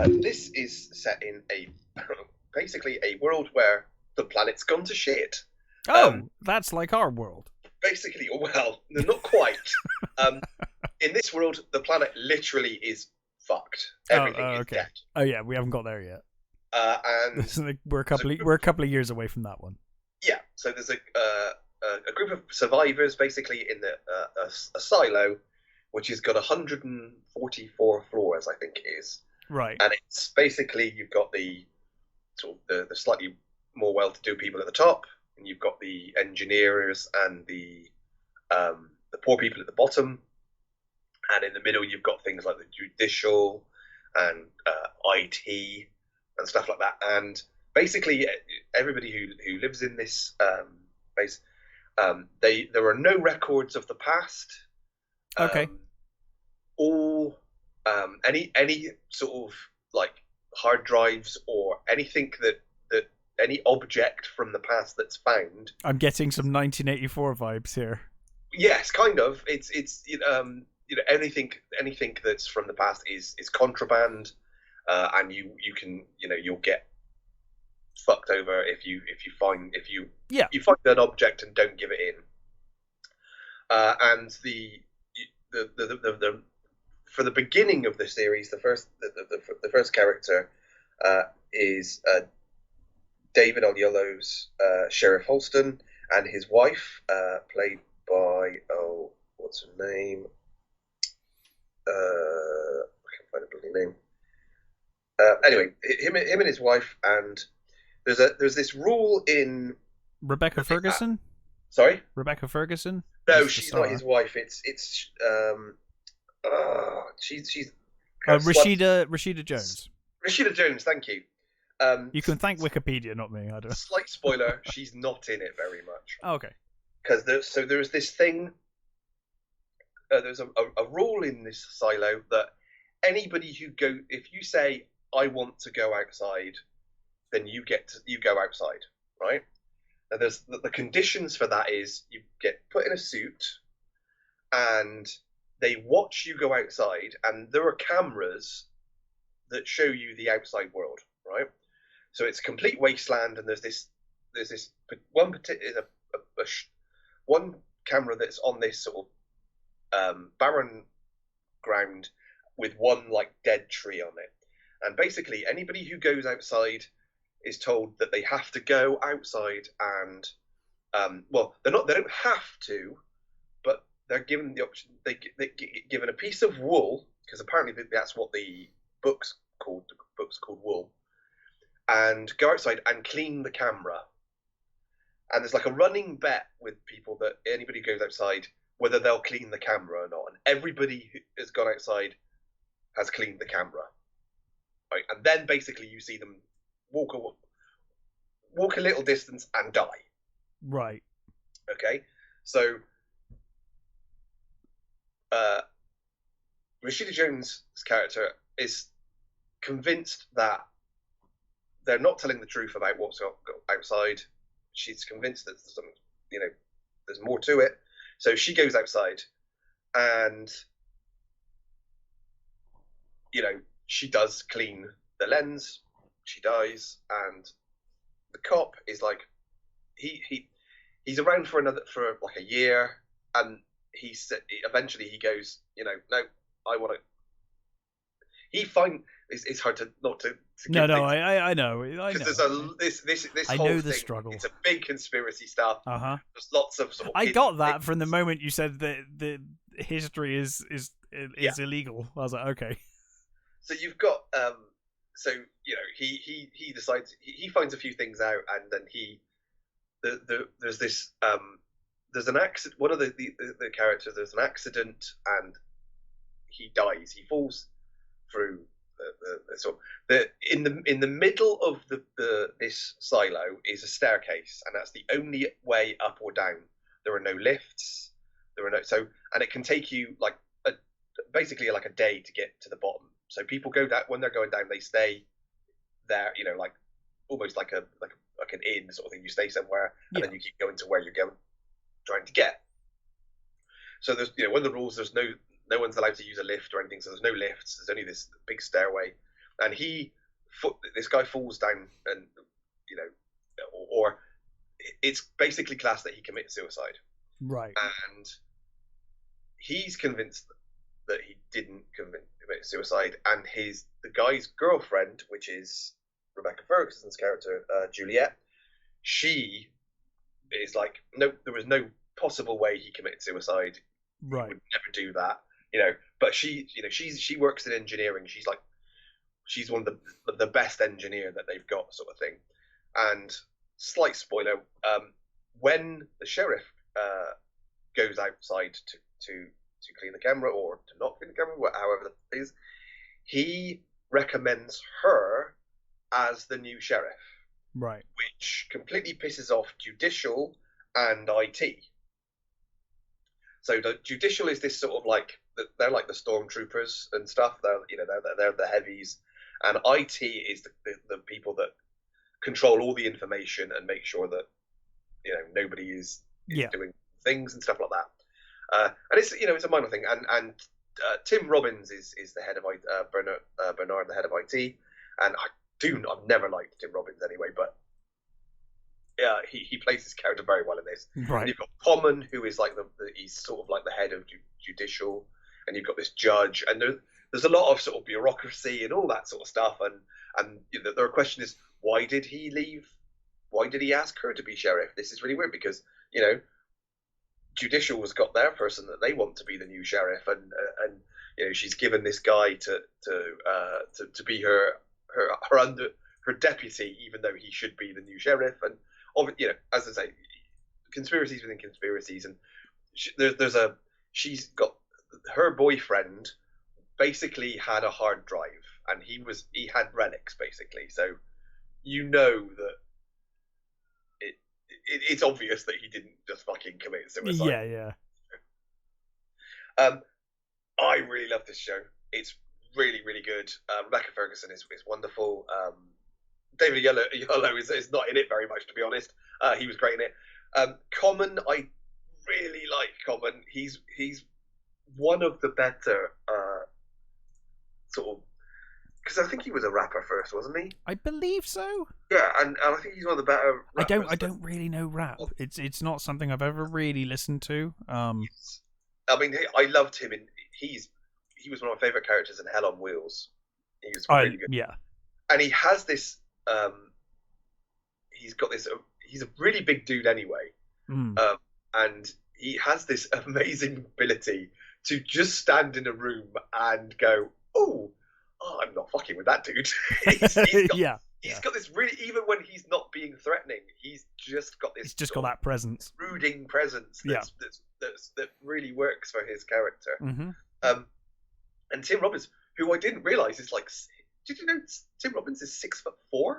this is set in basically a world where the planet's gone to shit. Oh, that's like our world. Basically, well, not quite. In this world, the planet literally is fucked. Everything is dead. Oh yeah, we haven't got there yet. And we're a couple of years away from that one. Yeah, so there's a group of survivors basically in a silo, which has got 144 floors, I think it is. Right. And it's basically, you've got the sort of the slightly more well-to-do people at the top, and you've got the engineers and the poor people at the bottom, and in the middle you've got things like the judicial and IT and stuff like that. And basically, everybody who lives in this base, there are no records of the past. Okay. All any sort of like hard drives or anything that any object from the past that's found. I'm getting some 1984 vibes here. Yes, kind of. It's anything that's from the past is contraband, and you can you'll get fucked over if you find an object and don't give it in. And the for the beginning of the series, the first character is David Oyelowo's Sheriff Holston, and his wife, played by what's her name? I can't find a bloody name. Anyway, him and his wife, and there's this rule in Rebecca Ferguson. Sorry, Rebecca Ferguson. No, she's not his wife. It's she's Rashida Jones. Rashida Jones, thank you. You can thank Wikipedia, not me. I don't. Slight spoiler: she's not in it very much. Oh, okay. Because there's this thing. There's a rule in this silo that anybody if you say I want to go outside, then you go outside, right? Now there's the conditions for that is you get put in a suit, and they watch you go outside, and there are cameras that show you the outside world, right? So it's a complete wasteland, and there's this one particular one camera that's on this sort of barren ground with one like dead tree on it, and basically anybody who goes outside is told that they have to go outside and well, they don't have to, but they're given the option. They given a piece of wool, because apparently that's what the book's called. The book's called Wool, and go outside and clean the camera. And there's like a running bet with people that anybody who goes outside, whether they'll clean the camera or not. And everybody who has gone outside has cleaned the camera, right? And then basically you see them walk a little distance and die. Right. Okay. So Rashida Jones' character is convinced that they're not telling the truth about what's outside. She's convinced that there's something, there's more to it. So she goes outside, and she does clean the lens. She dies, and the cop is like, he's around for like a year, and eventually he goes, no, I want to. It's hard to not to. No, I know. Because there's this I whole know the thing. struggle. It's a big conspiracy stuff. There's lots of sort of. I got that from the moment you said that the history is illegal. I was like, okay. So you've got he decides he finds a few things out, and then there's this there's an accident. One of the characters, there's an accident, and he dies. He falls through in the middle of this silo is a staircase, and that's the only way up or down. There are no lifts. And it can take you basically like a day to get to the bottom. So people go down when they're going down. They stay there, like almost like an inn sort of thing. You stay somewhere, and then you keep going to where you're going, trying to get. So there's one of the rules. There's no one's allowed to use a lift or anything. So there's no lifts. There's only this big stairway, and this guy falls down, and or it's basically classed that he commits suicide. Right. And he's convinced that he didn't commit suicide, and the guy's girlfriend, which is Rebecca Ferguson's character, Juliet, she is like, no, there was no possible way he committed suicide. Right. He would never do that. But she works in engineering. She's one of the best engineer that they've got, sort of thing. And slight spoiler, when the sheriff goes outside to clean the camera, or to not clean the camera, however it is, he recommends her as the new sheriff. Right. Which completely pisses off Judicial and IT. So the Judicial is this sort of they're like the stormtroopers and stuff. They're the heavies, and IT is the people that control all the information and make sure that nobody is doing things and stuff like that. And it's a minor thing. And Tim Robbins is the head of Bernard, the head of IT, and I've never liked Tim Robbins anyway, but yeah, he plays his character very well in this. Right. And you've got Common, who is he's sort of like the head of Judicial, and you've got this judge, and there's a lot of sort of bureaucracy and all that sort of stuff, and the question is, why did he leave? Why did he ask her to be sheriff? This is really weird, because Judicial has got their person that they want to be the new sheriff, and she's given this guy to be her deputy, even though he should be the new sheriff. And as I say, conspiracies within conspiracies, and she's got her boyfriend basically had a hard drive, and he had relics basically, so that it's obvious that he didn't just fucking commit suicide. Yeah. I really love this show. It's really, really good. Rebecca Ferguson is wonderful. David Oyelowo is not in it very much, to be honest. He was great in it. Common, I really like Common. He's one of the better sort of, because I think he was a rapper first, wasn't he? I believe so. Yeah, and I think he's one of the better rappers. I don't really know rap. It's not something I've ever really listened to. I mean, I loved him he was one of my favorite characters in Hell on Wheels. He was really good. Yeah. And he has this he's got this he's a really big dude anyway. And he has this amazing ability to just stand in a room and go, oh, I'm not fucking with that dude. He's got this really, even when he's not being threatening, he's just got this. He's just got that presence, brooding presence that really works for his character. Mm-hmm. And Tim Robbins, who I didn't realize is like, did you know Tim Robbins is 6'4"?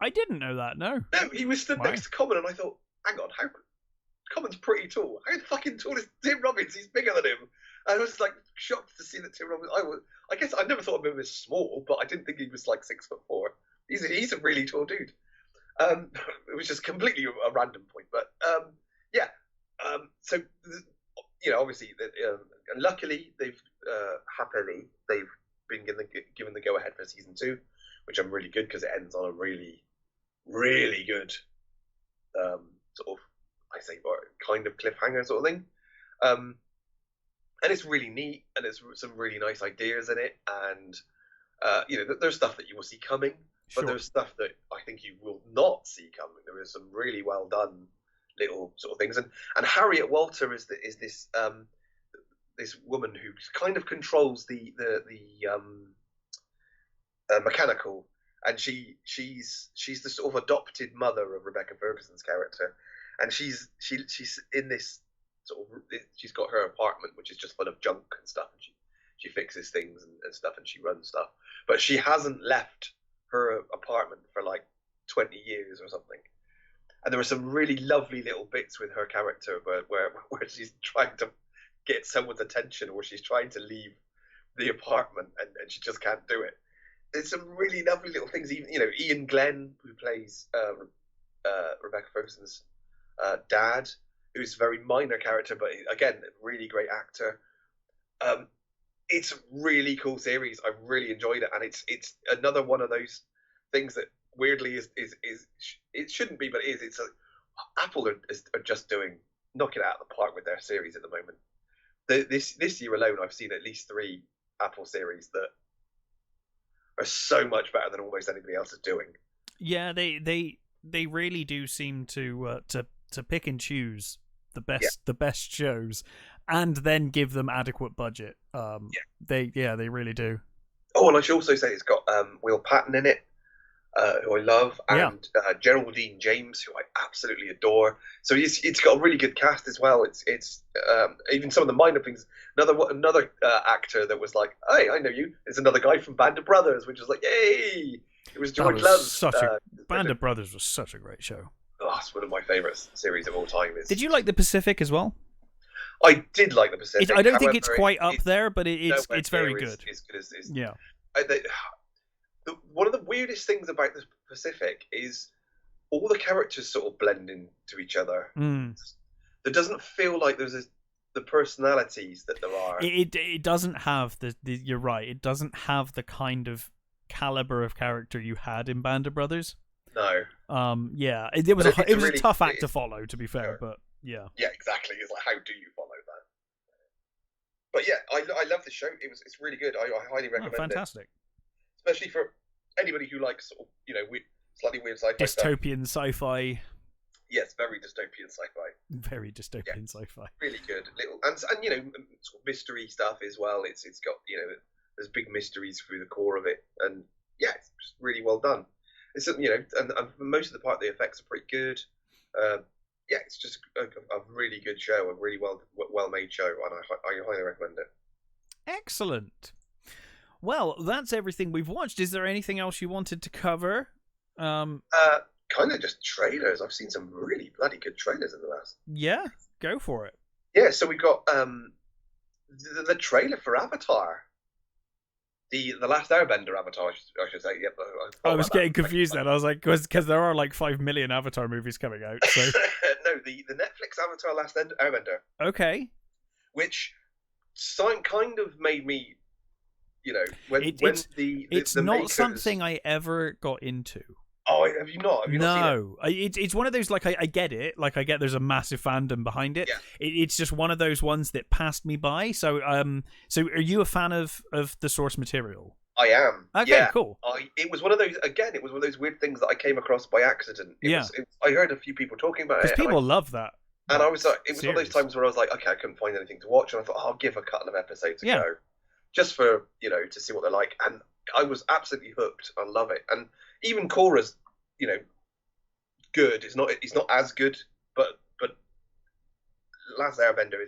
I didn't know that. No, he was stood next to Common, and I thought, hang on, how Common's pretty tall. How fucking tall is Tim Robbins? He's bigger than him. I was like shocked to see that Tim Robbins. I guess I never thought of him as small, but I didn't think he was like 6'4". He's a really tall dude. It was just completely a random point, but so obviously, and luckily happily they've been given the go ahead for season 2, which I'm really good because it ends on a really, really good sort of, I say, kind of cliffhanger sort of thing. And it's really neat, and there's some really nice ideas in it, and there's stuff that you will see coming, but there's stuff that I think you will not see coming. There is some really well done little sort of things, and Harriet Walter is this this woman who kind of controls the mechanical, and she's the sort of adopted mother of Rebecca Ferguson's character, and she's in this sort of, she's got her apartment which is just full of junk and stuff, and she fixes things and stuff, and she runs stuff, but she hasn't left her apartment for like 20 years or something. And there were some really lovely little bits with her character where she's trying to get someone's attention, or she's trying to leave the apartment and she just can't do it. There's some really lovely little things. Even Ian Glenn, who plays Rebecca Ferguson's dad, who's a very minor character, but again, really great actor. It's a really cool series. I really enjoyed it, and it's another one of those things that weirdly is it shouldn't be, but it is. It's Apple are just knocking it out of the park with their series at the moment. This year alone, I've seen at least 3 Apple series that are so much better than almost anybody else is doing. Yeah, they really do seem to pick and choose the best shows, and then give them adequate budget. They really do. Oh, and I should also say it's got Will Patton in it, who I love, and Geraldine James, who I absolutely adore. So it's got a really good cast as well. It's even some of the minor things. Another actor that was like, hey, I know you. It's another guy from Band of Brothers, which was like, yay! It was George Love. Band of Brothers was such a great show. Oh, it's one of my favourite series of all time. Did you like The Pacific as well? I did like The Pacific. I don't think it's quite up there, but it's very good. It's good as yeah. One of the weirdest things about The Pacific is all the characters sort of blend into each other. There doesn't feel like there's the personalities that there are. It doesn't have the you're right. It doesn't have the kind of caliber of character you had in Band of Brothers. No. Yeah. It was a tough act to follow, to be fair, but yeah. Yeah, exactly. It's like, how do you follow that? But yeah, I love this show. It's really good. I highly recommend fantastic. it. Especially for anybody who likes sort of, slightly weird sci-fi dystopian sci-fi. Yes, very dystopian sci-fi. Very dystopian sci-fi. Really good. And sort of mystery stuff as well. It's got, there's big mysteries through the core of it, and yeah, it's just really well done. It's and for most of the part, the effects are pretty good. Yeah, it's just a really good show, a really well made show, and I highly recommend it. Excellent. Well, that's everything we've watched. Is there anything else you wanted to cover? Kind of just trailers. I've seen some really bloody good trailers in the last. Yeah, go for it. Yeah, so we got the trailer for Avatar. The Last Airbender Avatar, I should say. Yep. I was getting confused then. I was like, because there are like 5 million Avatar movies coming out. So no, the Netflix Avatar Last Airbender. Okay. Which kind of made me, when it's the not makers... something I ever got into. Oh, have you not? Have you not seen it? No, it's one of those, like, I get it. Like, I get there's a massive fandom behind it. Yeah. It's just one of those ones that passed me by. So so are you a fan of the source material? I am. Okay, yeah. cool. It was one of those, again, it was one of those weird things that I came across by accident. I heard a few people talking about it. Because people love that. And I was like, it was one of those times where I was like, okay, I couldn't find anything to watch. And I thought, I'll give a couple of episodes a go. Just for, to see what they're like. And I was absolutely hooked. I love it. And even Korra's, good. It's not as good, but Last Airbender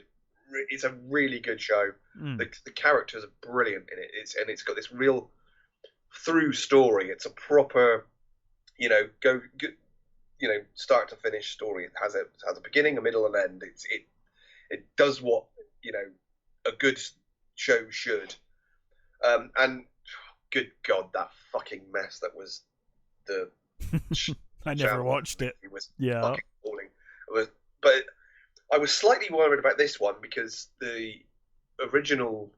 it's a really good show. The characters are brilliant in it. It's got this real through story. It's a proper, start to finish story. It has a beginning, a middle, and end. It does what a good show should. And good God, that fucking mess that was the. I never watched it. It was fucking appalling. But I was slightly worried about this one because the original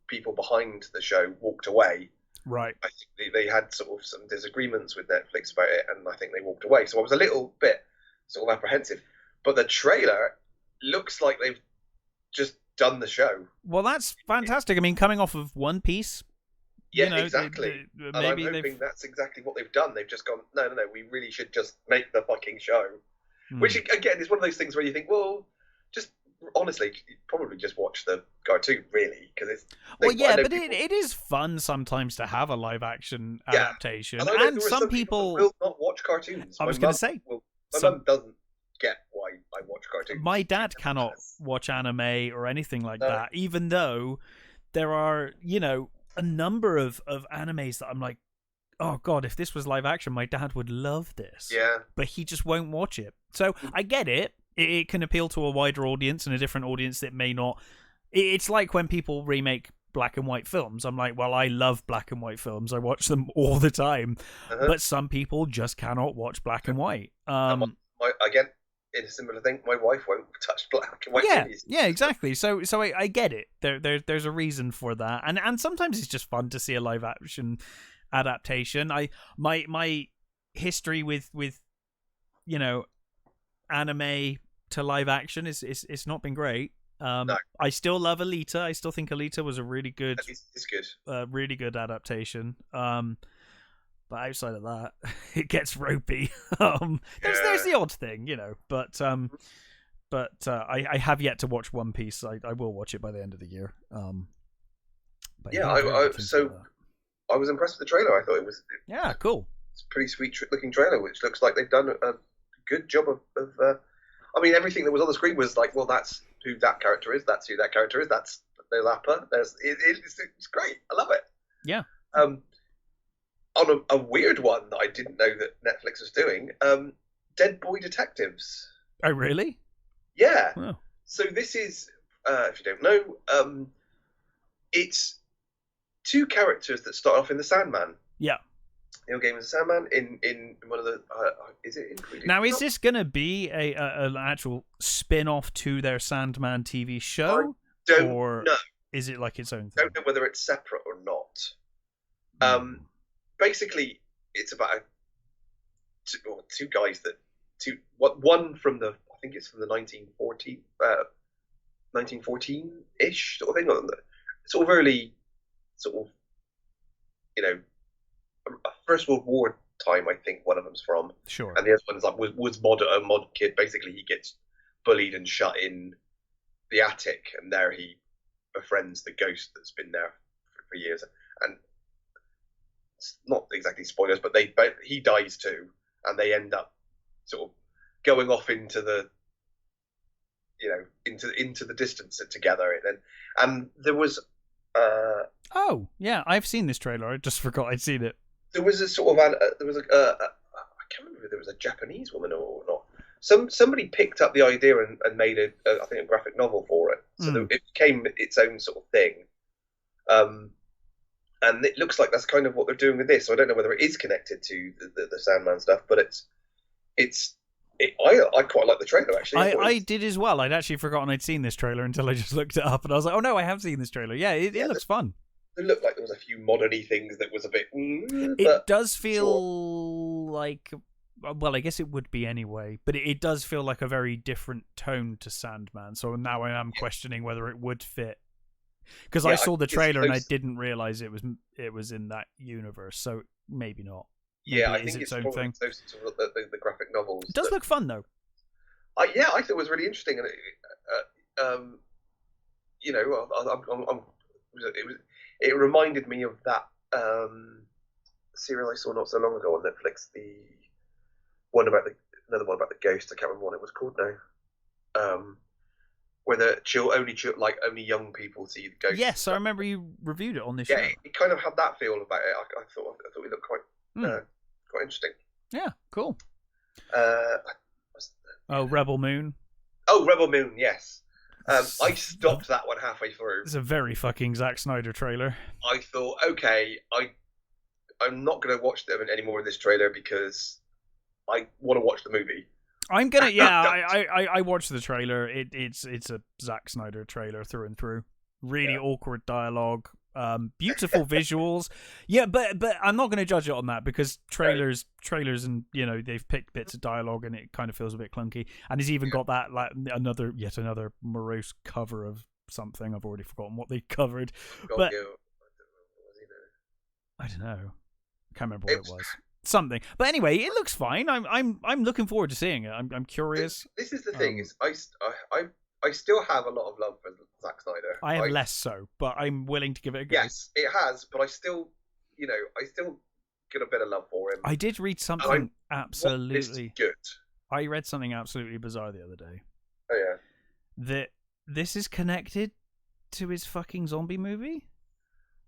people behind the show walked away. Right. I think they had sort of some disagreements with Netflix about it, and I think they walked away. So I was a little bit sort of apprehensive. But the trailer looks like they've just done the show. Well, that's fantastic. I mean, coming off of One Piece. Yeah, exactly. And I'm hoping that's exactly what they've done. They've just gone, no, we really should just make the fucking show. Which, again, is one of those things where you think, well, just honestly, probably just watch the cartoon, really, because it's. Well, yeah, but it is fun sometimes to have a live action adaptation, and some people will not watch cartoons. I was going to say, my mum doesn't get why I watch cartoons. My dad cannot watch anime or anything like that, even though there are, a number of animes that I'm like, oh god, if this was live action, my dad would love this. Yeah. But he just won't watch it. So I get it. It can appeal to a wider audience and a different audience that may not. It's like when people remake black and white films. I'm like, well, I love black and white films. I watch them all the time. But some people just cannot watch black and white. Again, in a similar thing, my wife won't touch black and white movies. Yeah, exactly. So I get it. There's a reason for that, and sometimes it's just fun to see a live action adaptation. My history with anime to live action it's not been great. No. I still love Alita. I still think Alita was a really good, it's good, really good adaptation. But outside of that, it gets ropey. There's the odd thing, but I have yet to watch One Piece. I will watch it by the end of the year. But I was impressed with the trailer. I thought it was cool. It's a pretty sweet looking trailer, which looks like they've done a good job of. I mean, everything that was on the screen was like, well, that's who that character is. That's who that character is. That's their Lappa. It's great. I love it. Yeah. On a weird one that I didn't know that Netflix was doing, Dead Boy Detectives. Oh, really? Yeah. Oh. So this is, if you don't know, it's two characters that start off in The Sandman. Yeah. Neil Gaiman's Sandman in one of the. Is it included? Now, is this going to be an actual spin-off to their Sandman TV show? I don't know. Is it like its own thing? I don't know whether it's separate or not. Basically, it's about two guys one from the, I think it's from the 1914-ish sort of thing, sort of early, sort of, First World War time. I think one of them's from. Sure. And the other one's like was a mod kid. Basically, he gets bullied and shut in the attic, and there he befriends the ghost that's been there for years. And it's not exactly spoilers, but he dies too, and they end up sort of going off into the into the distance together. And there was oh yeah, I've seen this trailer. I just forgot I'd seen it. There was a sort of I can't remember if there was a Japanese woman or not. Somebody picked up the idea and made I think a graphic novel for it, so that it became its own sort of thing. And it looks like that's kind of what they're doing with this. So I don't know whether it is connected to the Sandman stuff, but it's I quite like the trailer, actually. I did as well. I'd actually forgotten I'd seen this trailer until I just looked it up, and I was like, oh no, I have seen this trailer. Yeah, it looks fun. It looked like there was a few modern-y things that was a bit... It does feel like... Well, I guess it would be anyway, but it does feel like a very different tone to Sandman, so now I am questioning whether it would fit. Because I saw the trailer and I didn't realise it was in that universe, so maybe not. Maybe I think it's own thing. Those sort of the graphic novels. It does look fun, though. I thought it was really interesting, and it reminded me of that serial I saw not so long ago on Netflix, another one about the ghost. I can't remember what it was called now. Where only young people see the ghost. Yes, I remember you reviewed it on this show. Yeah, it kind of had that feel about it. I thought it looked quite interesting. Yeah, cool. Rebel Moon. Oh, Rebel Moon, yes. I stopped that one halfway through. It's a very fucking Zack Snyder trailer. I thought, okay, I'm not going to watch them any more of this trailer because I want to watch the movie. I'm gonna, I watched the trailer. It's a Zack Snyder trailer through and through. Really awkward dialogue, beautiful visuals. Yeah, but I'm not gonna judge it on that because trailers, and they've picked bits of dialogue and it kind of feels a bit clunky. And he's even got that like yet another morose cover of something. I've already forgotten what they covered, but I don't know. I can't remember what it was. Something, but anyway, it looks fine. I'm looking forward to seeing it. I'm curious. This is the thing: is I still have a lot of love for Zack Snyder. I have less so, but I'm willing to give it a go. Yes, it has, but I still get a bit of love for him. I did read something absolutely good. I read something absolutely bizarre the other day. Oh yeah, that this is connected to his fucking zombie movie.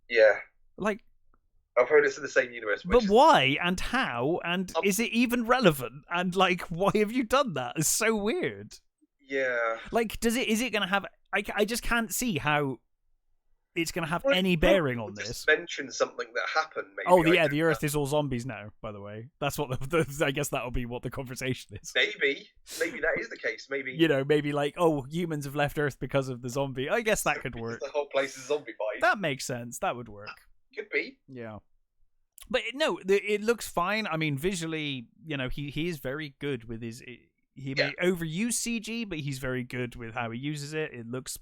Yeah, like. I've heard it's in the same universe. But why and how and is it even relevant? And like, why have you done that? It's so weird. Yeah. Like, is it going to have? I just can't see how it's going to have any bearing on this. Just mention something that happened. Maybe. Oh, the Earth is all zombies now. By the way, that's what I guess that'll be what the conversation is. Maybe that is the case. Maybe maybe like humans have left Earth because of the zombie. I guess that could work. The whole place is zombified. That makes sense. That would work. Could be. Yeah. But no, it looks fine. I mean, visually, he is very good with his. He may overuse CG, but he's very good with how he uses it. It looks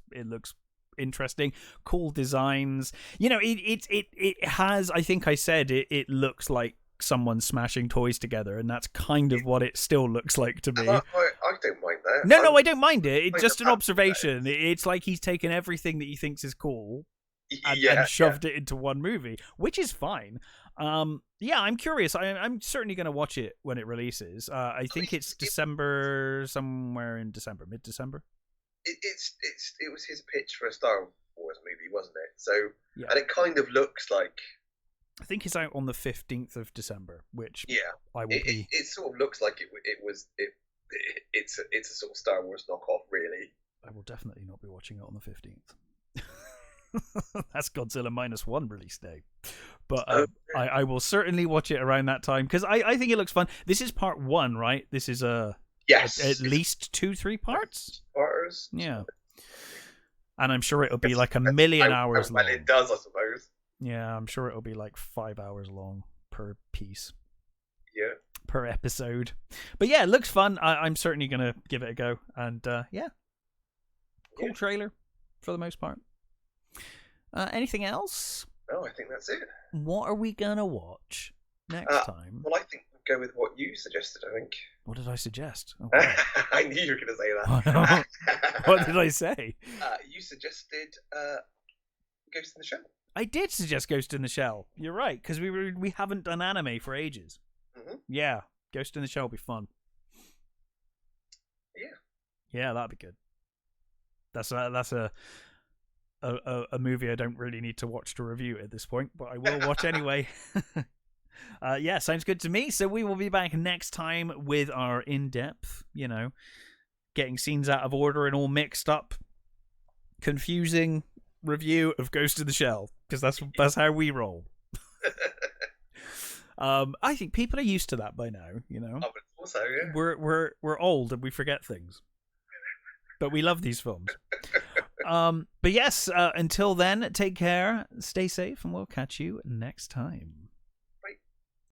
interesting, cool designs. It has. I think I said it looks like someone smashing toys together, and that's kind of what it still looks like to me. I don't mind that. No, I don't mind it. It's just an observation. It's like he's taken everything that he thinks is cool and shoved it into one movie, which is fine. I'm curious. I'm certainly going to watch it when it releases. I think it's December, somewhere in December, mid-December. It was his pitch for a Star Wars movie, wasn't it? So, and it kind of looks like. I think it's out on the 15th of December, which I will be. It sort of looks like it's a sort of Star Wars knockoff, really. I will definitely not be watching it on the 15th. That's Godzilla -1 release day, but I will certainly watch it around that time because I think it looks fun. This is part 1, right? This is at least 2-3 parts. Yeah, and I'm sure it'll be like a million hours long. It does, I suppose. Yeah, I'm sure it'll be like 5 hours long per piece. Yeah, per episode. But yeah, it looks fun. I'm certainly gonna give it a go. And cool trailer for the most part. Anything else? No, I think that's it. What are we gonna watch next time? Well, I think we'll go with what you suggested, I think. What did I suggest? Oh, I knew you were going to say that. What did I say? You suggested Ghost in the Shell. I did suggest Ghost in the Shell. You're right, because we haven't done anime for ages. Mm-hmm. Yeah, Ghost in the Shell will be fun. Yeah, that'd be good. That's a movie I don't really need to watch to review at this point, but I will watch anyway. Sounds good to me. So we will be back next time with our in-depth, getting scenes out of order and all mixed up, confusing review of Ghost in the Shell, because that's how we roll. I think people are used to that by now, I would Also, yeah. We're old and we forget things, but we love these films. But yes, until then, take care, stay safe, and we'll catch you next time.